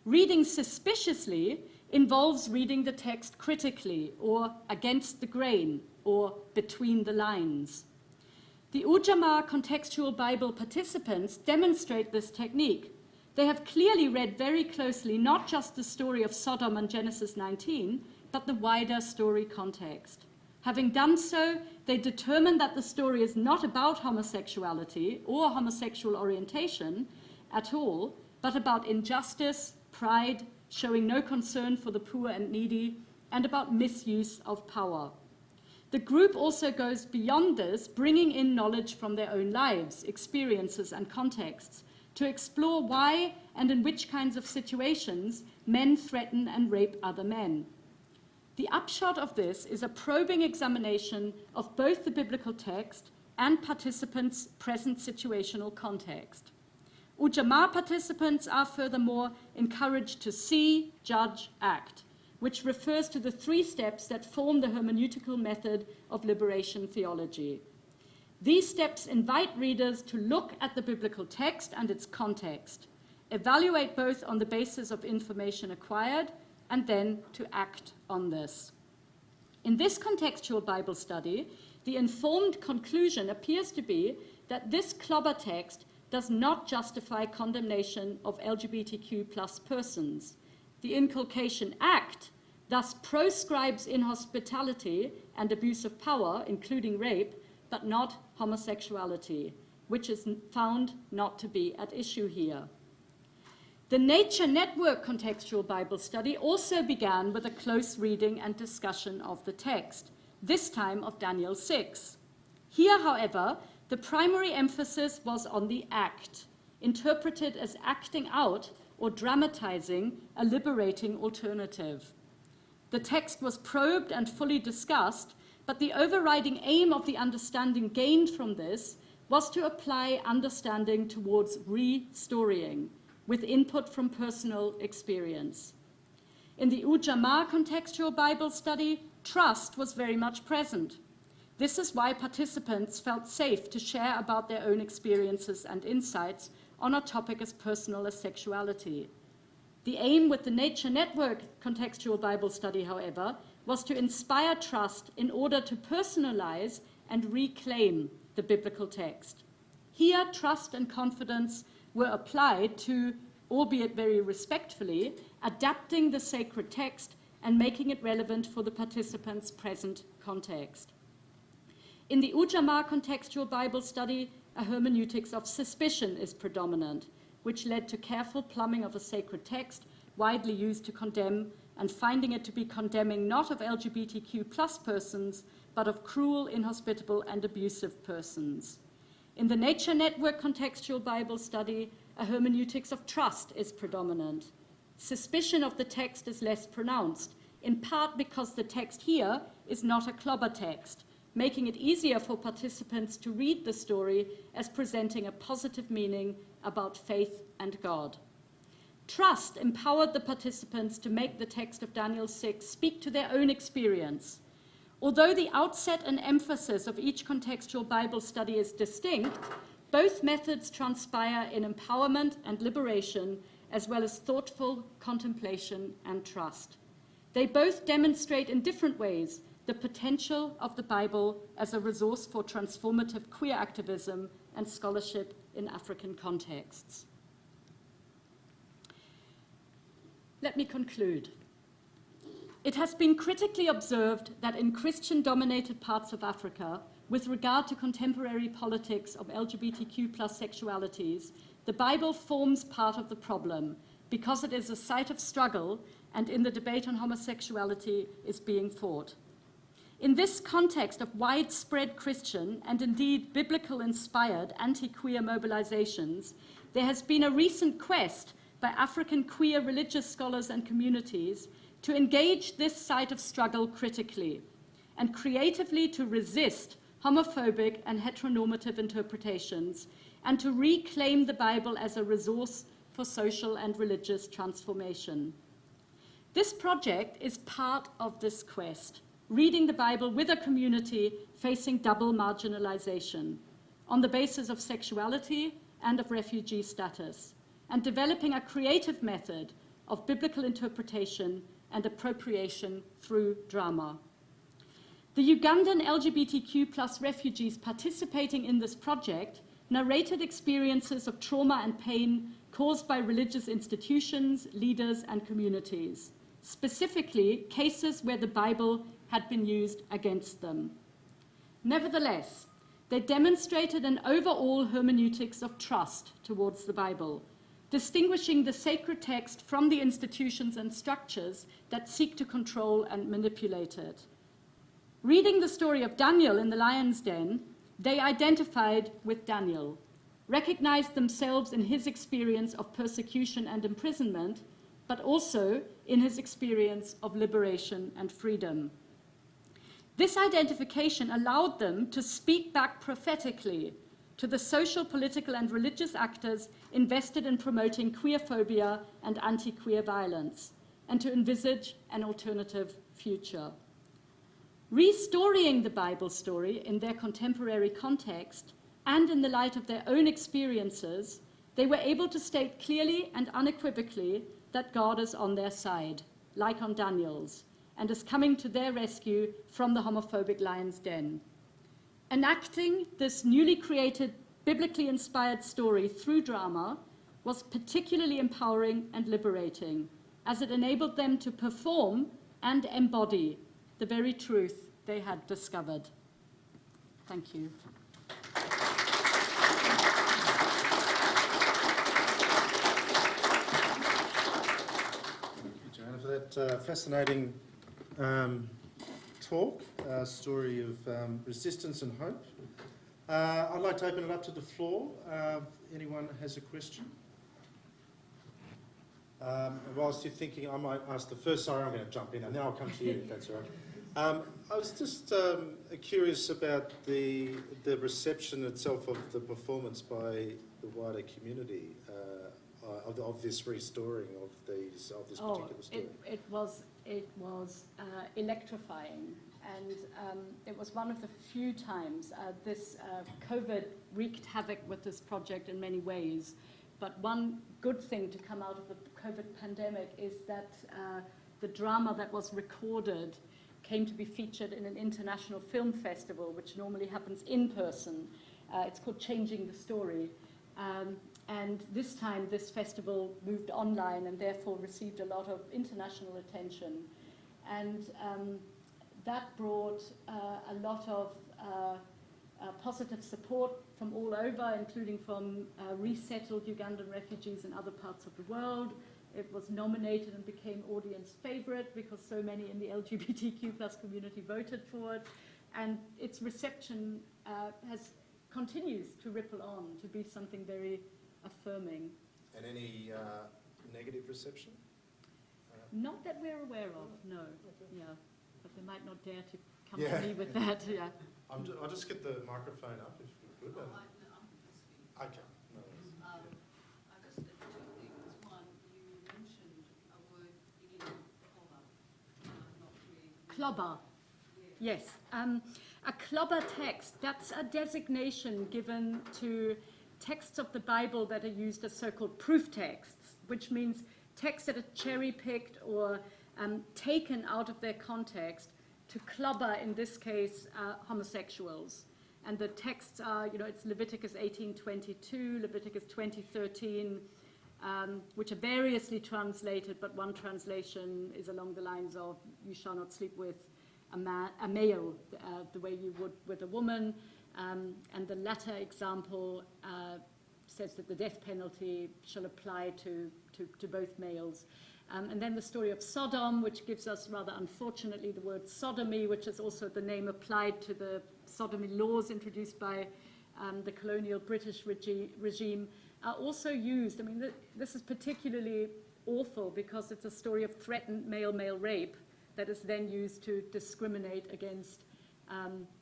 Reading suspiciously involves reading the text critically or against the grain or between the lines. The Ujamaa contextual Bible participants demonstrate this technique. They have clearly read very closely not just the story of Sodom and Genesis 19, but the wider story context. Having done so, they determine that the story is not about homosexuality or homosexual orientation at all, but about injustice, pride, showing no concern for the poor and needy, and about misuse of power. The group also goes beyond this, bringing in knowledge from their own lives, experiences, and contexts to explore why and in which kinds of situations men threaten and rape other men. The upshot of this is a probing examination of both the biblical text and participants' present situational context. Ujamaa participants are furthermore encouraged to see, judge, act, which refers to the three steps that form the hermeneutical method of liberation theology. These steps invite readers to look at the biblical text and its context, evaluate both on the basis of information acquired, and then to act on this. In this contextual Bible study, the informed conclusion appears to be that this clobber text does not justify condemnation of LGBTQ+ persons. The inculcation act thus proscribes inhospitality and abuse of power, including rape, but not homosexuality, which is found not to be at issue here. The Nature Network contextual Bible study also began with a close reading and discussion of the text, this time of Daniel 6. Here, however, the primary emphasis was on the act, interpreted as acting out or dramatizing a liberating alternative. The text was probed and fully discussed, but the overriding aim of the understanding gained from this was to apply understanding towards re-storying, with input from personal experience. In the Ujamaa contextual Bible study, trust was very much present. This is why participants felt safe to share about their own experiences and insights on a topic as personal as sexuality. The aim with the Nature Network contextual Bible study, however, was to inspire trust in order to personalize and reclaim the biblical text. Here, trust and confidence were applied to, albeit very respectfully, adapting the sacred text and making it relevant for the participants' present context. In the Ujamaa contextual Bible study, a hermeneutics of suspicion is predominant, which led to careful plumbing of a sacred text widely used to condemn and finding it to be condemning not of LGBTQ+ persons, but of cruel, inhospitable, and abusive persons. In the Nature Network contextual Bible study, a hermeneutics of trust is predominant. Suspicion of the text is less pronounced, in part because the text here is not a clobber text, making it easier for participants to read the story as presenting a positive meaning about faith and God. Trust empowered the participants to make the text of Daniel 6 speak to their own experience. Although the outset and emphasis of each contextual Bible study is distinct, both methods transpire in empowerment and liberation as well as thoughtful contemplation and trust. They both demonstrate in different ways the potential of the Bible as a resource for transformative queer activism and scholarship in African contexts. Let me conclude. It has been critically observed that in Christian-dominated parts of Africa, with regard to contemporary politics of LGBTQ+ sexualities, the Bible forms part of the problem because it is a site of struggle and in the debate on homosexuality is being fought. In this context of widespread Christian and indeed biblical-inspired anti-queer mobilizations, there has been a recent quest by African queer religious scholars and communities to engage this site of struggle critically and creatively to resist homophobic and heteronormative interpretations and to reclaim the Bible as a resource for social and religious transformation. This project is part of this quest, reading the Bible with a community facing double marginalization on the basis of sexuality and of refugee status, and developing a creative method of biblical interpretation and appropriation through drama. The Ugandan LGBTQ+ refugees participating in this project narrated experiences of trauma and pain caused by religious institutions, leaders, and communities, specifically cases where the Bible had been used against them. Nevertheless, they demonstrated an overall hermeneutics of trust towards the Bible, distinguishing the sacred text from the institutions and structures that seek to control and manipulate it. Reading the story of Daniel in the lion's den, they identified with Daniel, recognized themselves in his experience of persecution and imprisonment, but also in his experience of liberation and freedom. This identification allowed them to speak back prophetically to the social, political, and religious actors invested in promoting queerphobia and anti-queer violence, and to envisage an alternative future. Restoring the Bible story in their contemporary context and in the light of their own experiences, they were able to state clearly and unequivocally that God is on their side, like on Daniel's, and is coming to their rescue from the homophobic lion's den. Enacting this newly created, biblically inspired story through drama was particularly empowering and liberating, as it enabled them to perform and embody the very truth they had discovered. Thank you. Thank you, Johanna, for that fascinating talk, story of resistance and hope. I'd like to open it up to the floor. Anyone has a question? Whilst you're thinking, I might ask the first. Sorry, I'm going to jump in, and then I'll come to you, if that's all right. I was just curious about the reception itself of the performance by the wider community of this restoring of this particular story. It was electrifying, and it was one of the few times this COVID wreaked havoc with this project in many ways. But one good thing to come out of the COVID pandemic is that the drama that was recorded came to be featured in an international film festival, which normally happens in person. It's called Changing the Story. And this time, this festival moved online and therefore received a lot of international attention. And that brought a lot of positive support from all over, including from resettled Ugandan refugees in other parts of the world. It was nominated and became audience favorite because so many in the LGBTQ+ community voted for it. And its reception continues to ripple on to be something very affirming. And any negative reception? Not that we're aware of, no. Okay. Yeah, but they might not dare to come Yeah. to me with that. Yeah. I'll just get the microphone up if you could. I'm just Okay. No worries. I just did two things. One, you mentioned a word beginning with clobber, not really. Clobber. Yes. A clobber text, that's a designation given to texts of the Bible that are used as so-called proof texts, which means texts that are cherry-picked or taken out of their context to clubber, in this case, homosexuals. And the texts are, it's Leviticus 18:22, Leviticus 20:13, which are variously translated, but one translation is along the lines of, you shall not sleep with a male the way you would with a woman. And the latter example says that the death penalty shall apply to both males. And then the story of Sodom, which gives us, rather unfortunately, the word sodomy, which is also the name applied to the sodomy laws introduced by the colonial British regime, are also used. I mean, this is particularly awful because it's a story of threatened male-male rape that is then used to discriminate against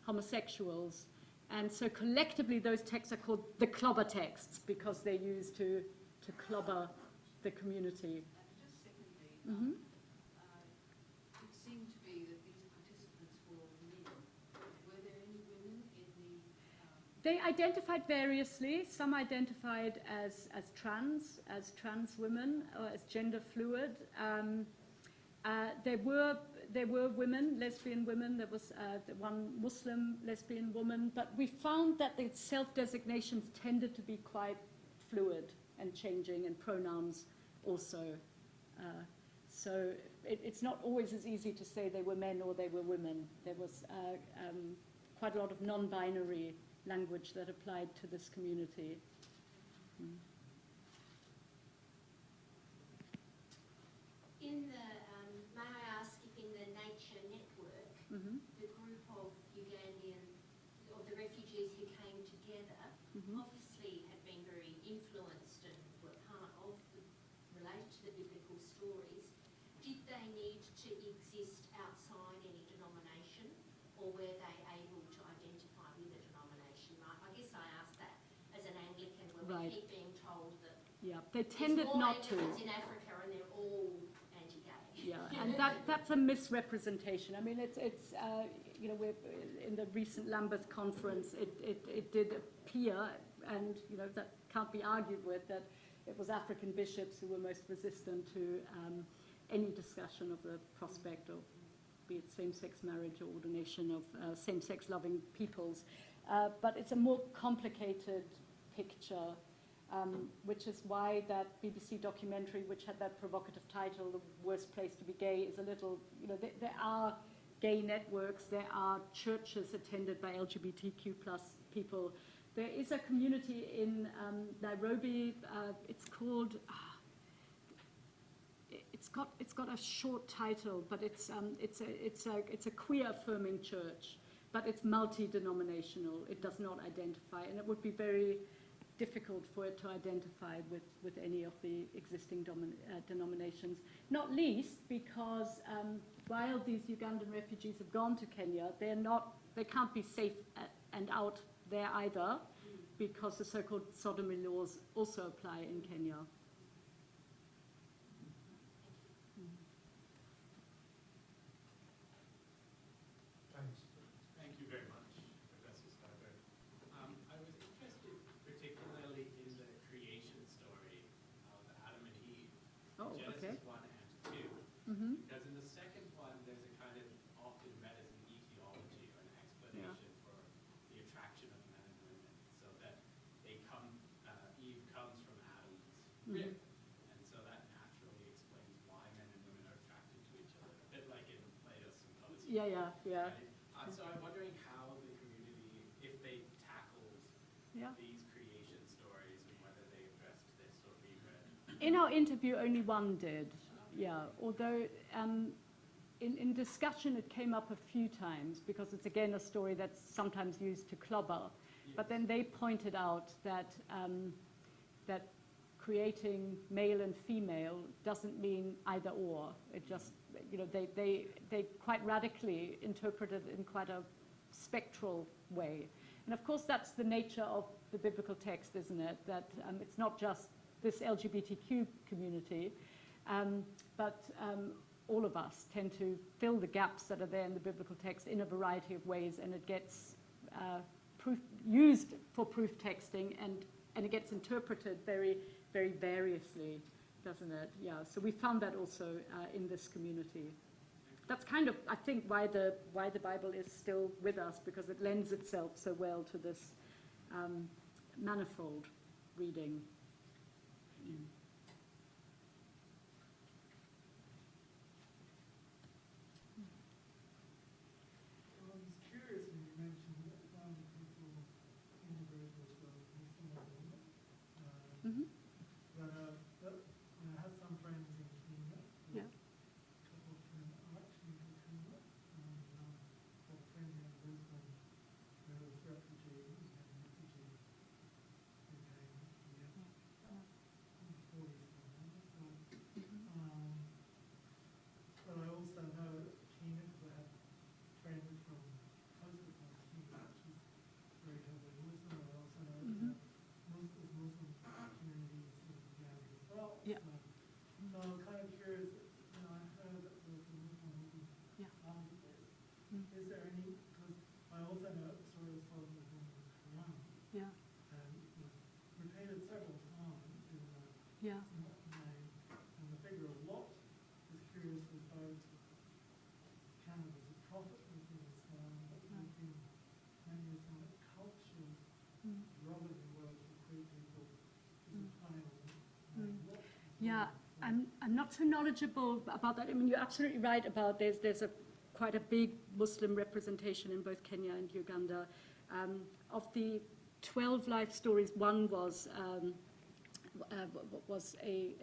homosexuals. And so collectively, those texts are called the clobber texts because they're used to clobber the community. Just secondly, Mm-hmm. it seemed to be that these participants were all men. Were there any women in the... They identified variously. Some identified as trans women, or as gender fluid. There were women, lesbian women. There was one Muslim lesbian woman. But we found that the self-designations tended to be quite fluid and changing, and pronouns also. So it's not always as easy to say they were men or they were women. There was quite a lot of non-binary language that applied to this community. In the, may I ask if in the nature network, the group of Ugandan, or the refugees who came together, obviously had been very influenced and were part of, related to the biblical stories. Did they need to exist outside any denomination, or were they able to identify with a denomination? I guess I asked that as an Anglican, where we keep being told that they tended not to. in Africa and they're all anti-gay. Yeah, and that's a misrepresentation. I mean, it's we're in the recent Lambeth conference, it did appear, and that can't be argued with, that it was African bishops who were most resistant to any discussion of the prospect of, be it same-sex marriage or ordination of same-sex loving peoples. But it's a more complicated picture, which is why that BBC documentary, which had that provocative title, The Worst Place to Be Gay, is a little, there are gay networks, there are churches attended by LGBTQ plus people. There is a community in Nairobi, it's called, it's got a short title, but it's a queer affirming church, but it's multi-denominational. It does not identify, and it would be very difficult for it to identify with any of the existing denominations, not least because while these Ugandan refugees have gone to Kenya, they can't be safe and out there either, because the so-called sodomy laws also apply in Kenya. Thank you very much, Professor Stiebert. I was interested particularly in the creation story of Adam and Eve, Genesis 1 and 2, because in the second one there's a kind of often read as an etiology or an explanation for the attraction of men and women, so that Eve comes from Adam's rib, and so that naturally explains why men and women are attracted to each other, a bit like in Plato's Symposium. Yeah. Right? So I'm wondering how the community, if they tackled these creation stories and whether they addressed this or reread. In our interview, only one did, although in discussion it came up a few times, because it's again a story that's sometimes used to clobber, but then they pointed out that that creating male and female doesn't mean either or. It just, they quite radically interpret it in quite a spectral way. And of course that's the nature of the biblical text, isn't it? That it's not just this LGBTQ community, but all of us tend to fill the gaps that are there in the biblical text in a variety of ways, and it gets used for proof texting, and it gets interpreted very, very variously doesn't it? Yeah, so we found that also in this community. That's kind of, I think, why the Bible is still with us, because it lends itself so well to this manifold reading. Mm. I was curious when you mentioned that one of the people in the group was a Muslim woman. Mm-hmm. But I have some friends in Kenya. Yeah. A couple of friends are actually in Kenya. And a friend in Brisbane who was refugee, who came here in the 40s. But I also know Kenya, because I have friends from closer to Kenya, which is very heavily Muslim. I also know that Muslim communities in Uganda as well. Yeah. So I was kind of curious, I heard that there was a Muslim part of this. Is there any, because I also know the story of Solomon in the Quran, Yeah. and it was repeated several times in the Yeah. name, and the figure of Lot is curiously both counted as a prophet within Islam, but within many Islamic cultures, rubbing the word for queer people is a play on Lot. Yeah, I'm not so knowledgeable about that. I mean, you're absolutely right about there's quite a big Muslim representation in both Kenya and Uganda. Of the 12 life stories, one was a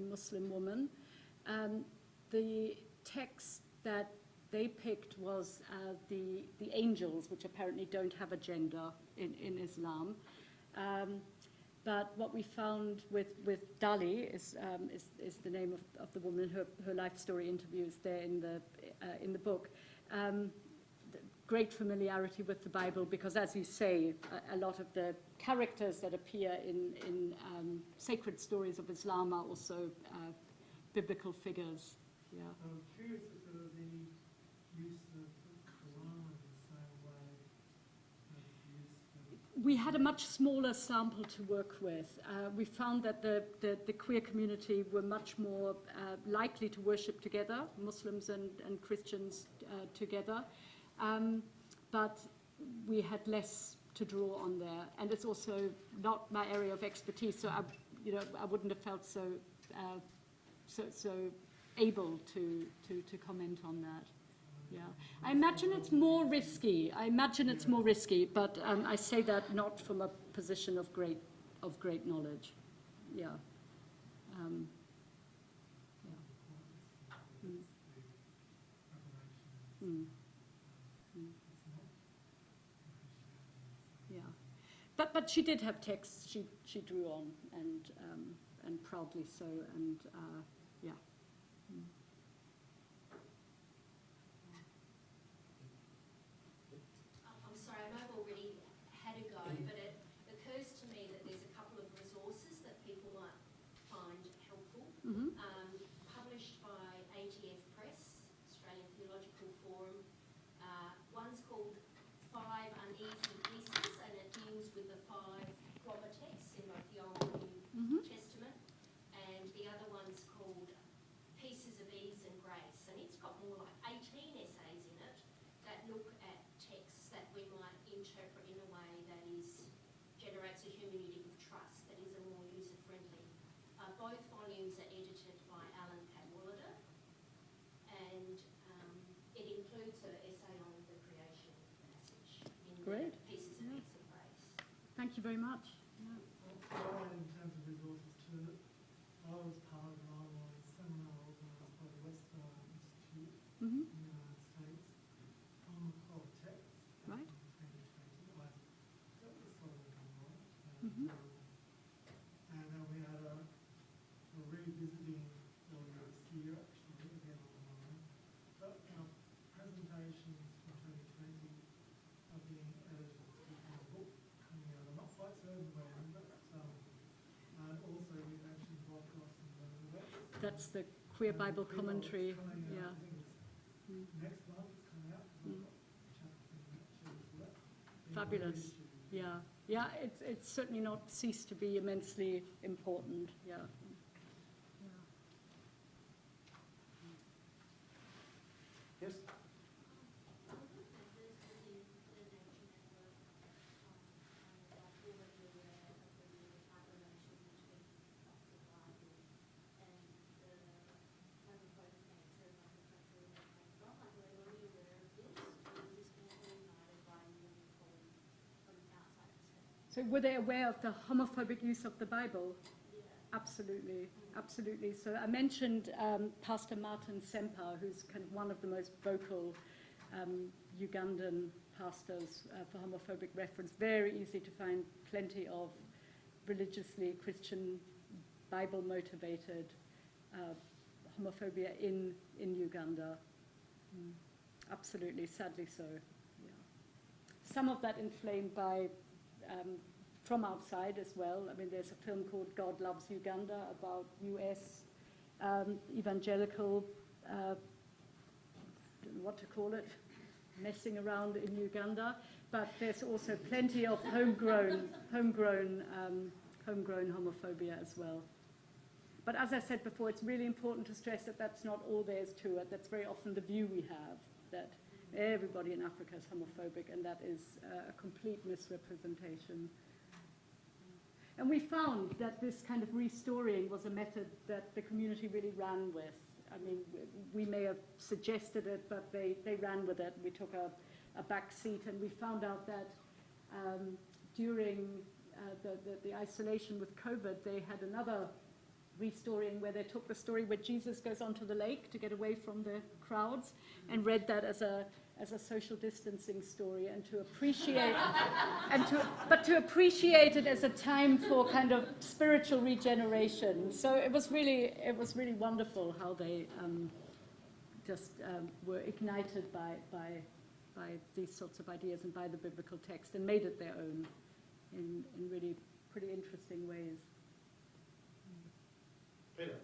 Muslim woman. The text that they picked was the angels, which apparently don't have a gender in Islam. But what we found with Dali is the name of the woman. Her life story interview is there in the book. Great familiarity with the Bible, because, as you say, a lot of the characters that appear in sacred stories of Islam are also biblical figures. Yeah. I was curious if there was any use of the Quran in the same way as use of... We had a much smaller sample to work with. We found that the queer community were much more likely to worship together, Muslims and Christians together. But we had less to draw on there, and it's also not my area of expertise, so I wouldn't have felt so able to comment on that. Yeah, I imagine it's more risky. But I say that not from a position of great knowledge. Yeah. Yeah. But she did have texts she drew on, and proudly so, and yeah. I'm sorry, I know I've already had a go, but it occurs to me that there's a couple of resources that people might find helpful. Published by ATF Press, Australian Theological Forum. One's called 5 Uneasy Pieces, and it deals with the 5 proper texts in both the Old and New Testament. And the other one's called Pieces of Ease and Grace, and it's got more like 18 essays in it that look at texts that we might interpret in a way that generates a hermeneutic of trust, that is a more user-friendly. Both volumes are edited by Alan Cadwallader, and it includes an essay on the creation passage in Great. Pieces of Ease and Grace. Thank you very much. Yeah. Well, in terms of resources too, I was part of an online seminar organised by the Western Institute in the United States on the core text. Right. In 2020, I dealt with Solomon Conrad, and then we had a revisiting earlier this year, actually, again online. But our presentations from 2020 are being edited to become a book coming out. I'm not quite certain when, but and also we've actually broadcasting on the web. That's the Queer Bible Commentary. Yeah. I think it's next month it's coming out. I've got chapters in that too as well. Fabulous. Yeah. Yeah, it's certainly not ceased to be immensely important. Yeah. Yes? So were they aware of the homophobic use of the Bible? Absolutely, absolutely. So I mentioned Pastor Martin Semper, who's kind of one of the most vocal Ugandan pastors for homophobic reference. Very easy to find plenty of religiously Christian, Bible-motivated homophobia in Uganda. Absolutely, sadly so. Yeah. Some of that inflamed by from outside as well. I mean, there's a film called God Loves Uganda about US evangelical, don't know what to call it, messing around in Uganda. But there's also plenty of homegrown homophobia as well. But as I said before, it's really important to stress that that's not all there is to it. That's very often the view we have, that everybody in Africa is homophobic, and that is a complete misrepresentation. And we found that this kind of restoring was a method that the community really ran with. I mean, we may have suggested it, but they ran with it. We took a back seat, and we found out that during the isolation with COVID, they had another restoring where they took the story where Jesus goes onto the lake to get away from the crowds and read that as a social distancing story, and to appreciate to appreciate it as a time for kind of spiritual regeneration. So it was really wonderful how they were ignited by these sorts of ideas and by the biblical text, and made it their own in really pretty interesting ways. Peter.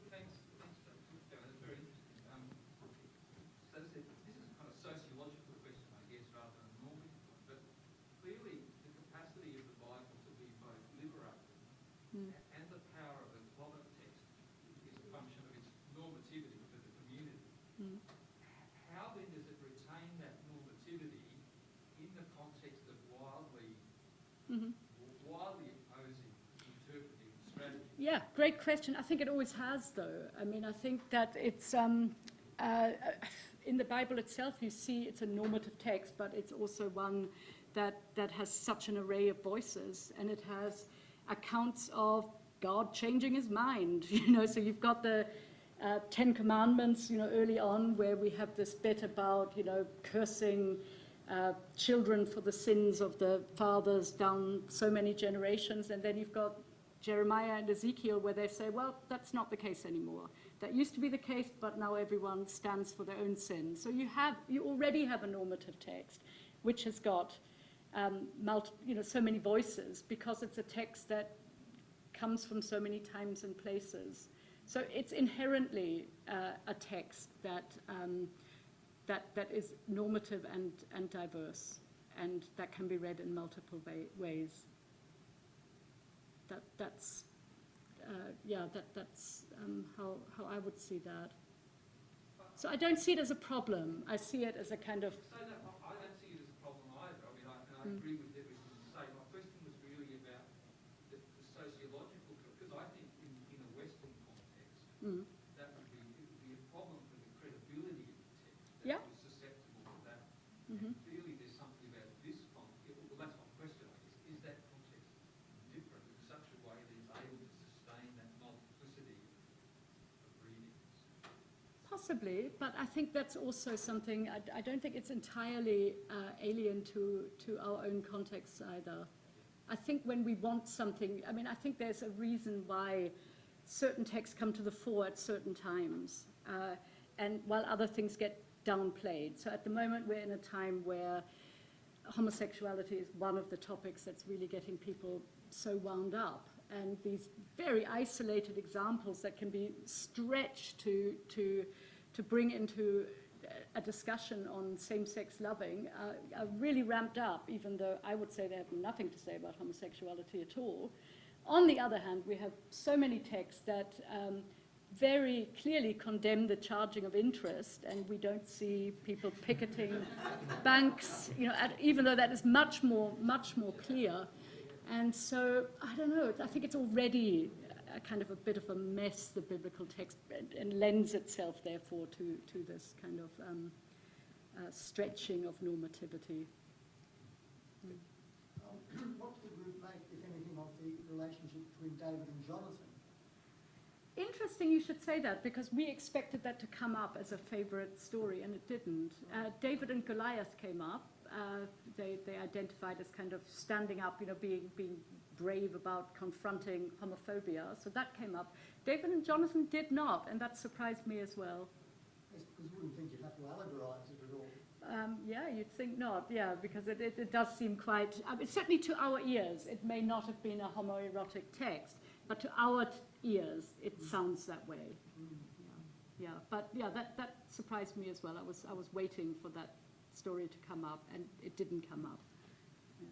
Thanks, Johanna. It's very interesting. So this is kind of sociological question, I guess, rather than a normative one. But clearly, the capacity of the Bible to be both liberating and the power of the common text is a function of its normativity for the community. How then does it retain that normativity in the context of wildly opposing interpretive strategies? Yeah, great question. I think it always has, though. I mean, I think that it's in the Bible itself, you see it's a normative text, but it's also one that has such an array of voices, and it has accounts of God changing his mind. So you've got the Ten Commandments, early on, where we have this bit about, cursing children for the sins of the fathers down so many generations, and then you've got Jeremiah and Ezekiel, where they say, well, that's not the case anymore. That used to be the case, but now everyone stands for their own sin. So you already have a normative text, which has got so many voices, because it's a text that comes from so many times and places. So it's inherently a text that is normative and diverse, and that can be read in multiple ways. That's how I would see that. So I don't see it as a problem. I see it as a kind of... So no, I don't see it as a problem either. I mean, I agree with everything you say. My question was really about the sociological, because I think in a Western context, that would be a problem for the credibility of the text. That was susceptible to that. And clearly there's something about this context. Well, that's my question, I guess. Is that context different in such a way that it's able to sustain that multiplicity of readings? Possibly, but I think that's also something, I don't think it's entirely alien to our own contexts either. I think when we want something, I think there's a reason why certain texts come to the fore at certain times, and while other things get downplayed. So at the moment we're in a time where homosexuality is one of the topics that's really getting people so wound up, and these very isolated examples that can be stretched to bring into a discussion on same-sex loving are really ramped up, even though I would say they have nothing to say about homosexuality at all. On the other hand, we have so many texts that very clearly condemn the charging of interest, and we don't see people picketing banks, you know, even though that is much more clear. And so, I don't know, I think it's already a kind of a bit of a mess, the biblical text, and lends itself, therefore, to this kind of stretching of normativity. What did the group make, if anything, of the relationship between David and Jonathan? Interesting you should say that, because we expected that to come up as a favourite story, and it didn't. David and Goliath came up. They identified as kind of standing up, you know, being brave about confronting homophobia. So that came up. David and Jonathan did not, and that surprised me as well. Yes, because you wouldn't think you'd have to allegorise it at all. Yeah, you'd think not, yeah, because it does seem quite, certainly to our ears, it may not have been a homoerotic text, but to our ears, it sounds that way. Yeah, but yeah, that surprised me as well. I was waiting for that story to come up, and it didn't come up. Yeah.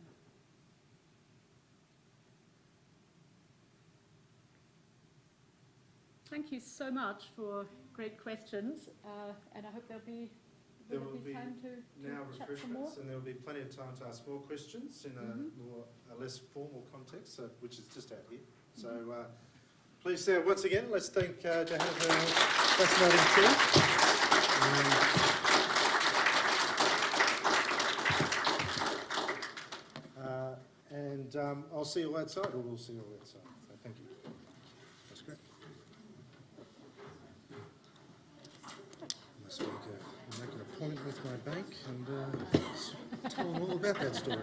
Thank you so much for great questions, and I hope there'll be time to now chat some more. refreshments, and there will be plenty of time to ask more questions in a less formal context, which is just out here. So please, once again, let's thank Johanna for a fascinating talk. And I'll see you outside, or we'll see you all outside. So thank you. That's great. Must make an appointment with my bank and tell them all about that story.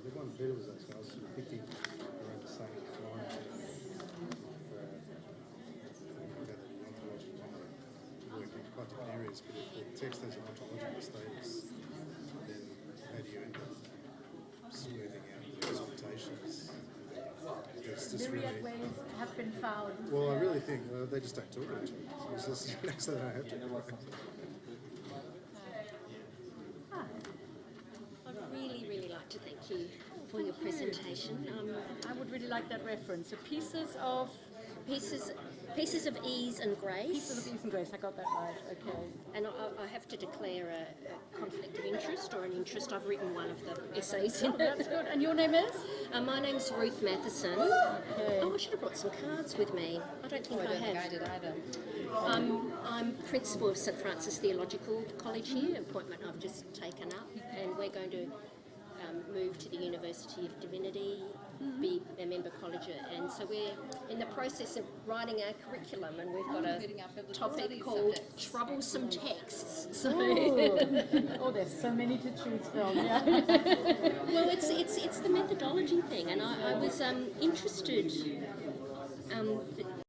The one better was those guys sort of picking around the same line about the ontological work in quite different areas, but if the text has an ontological status, then how do you end up smoothing out the expectations? It's just Myriad ways have been found. well, I really think they just don't talk about each other. So it's just, so they don't have to. I'd really like to thank you for your presentation. I would really like that reference. So pieces of ease and grace. Pieces of ease and grace. I got that right. Okay. And I have to declare a conflict of interest or an interest. I've written one of the essays in it. That's good. And your name is? My name's Ruth Matheson. Okay. Oh, I should have brought some cards with me. I don't think I have. I did either. I'm principal of St Francis Theological College here, appointment I've just taken up, and we're going to move to the University of Divinity, be a member college, and so we're in the process of writing our curriculum, and we've got a topic called troublesome texts. So Oh, there's so many to choose from. Yeah. well, it's the methodology thing, and I was interested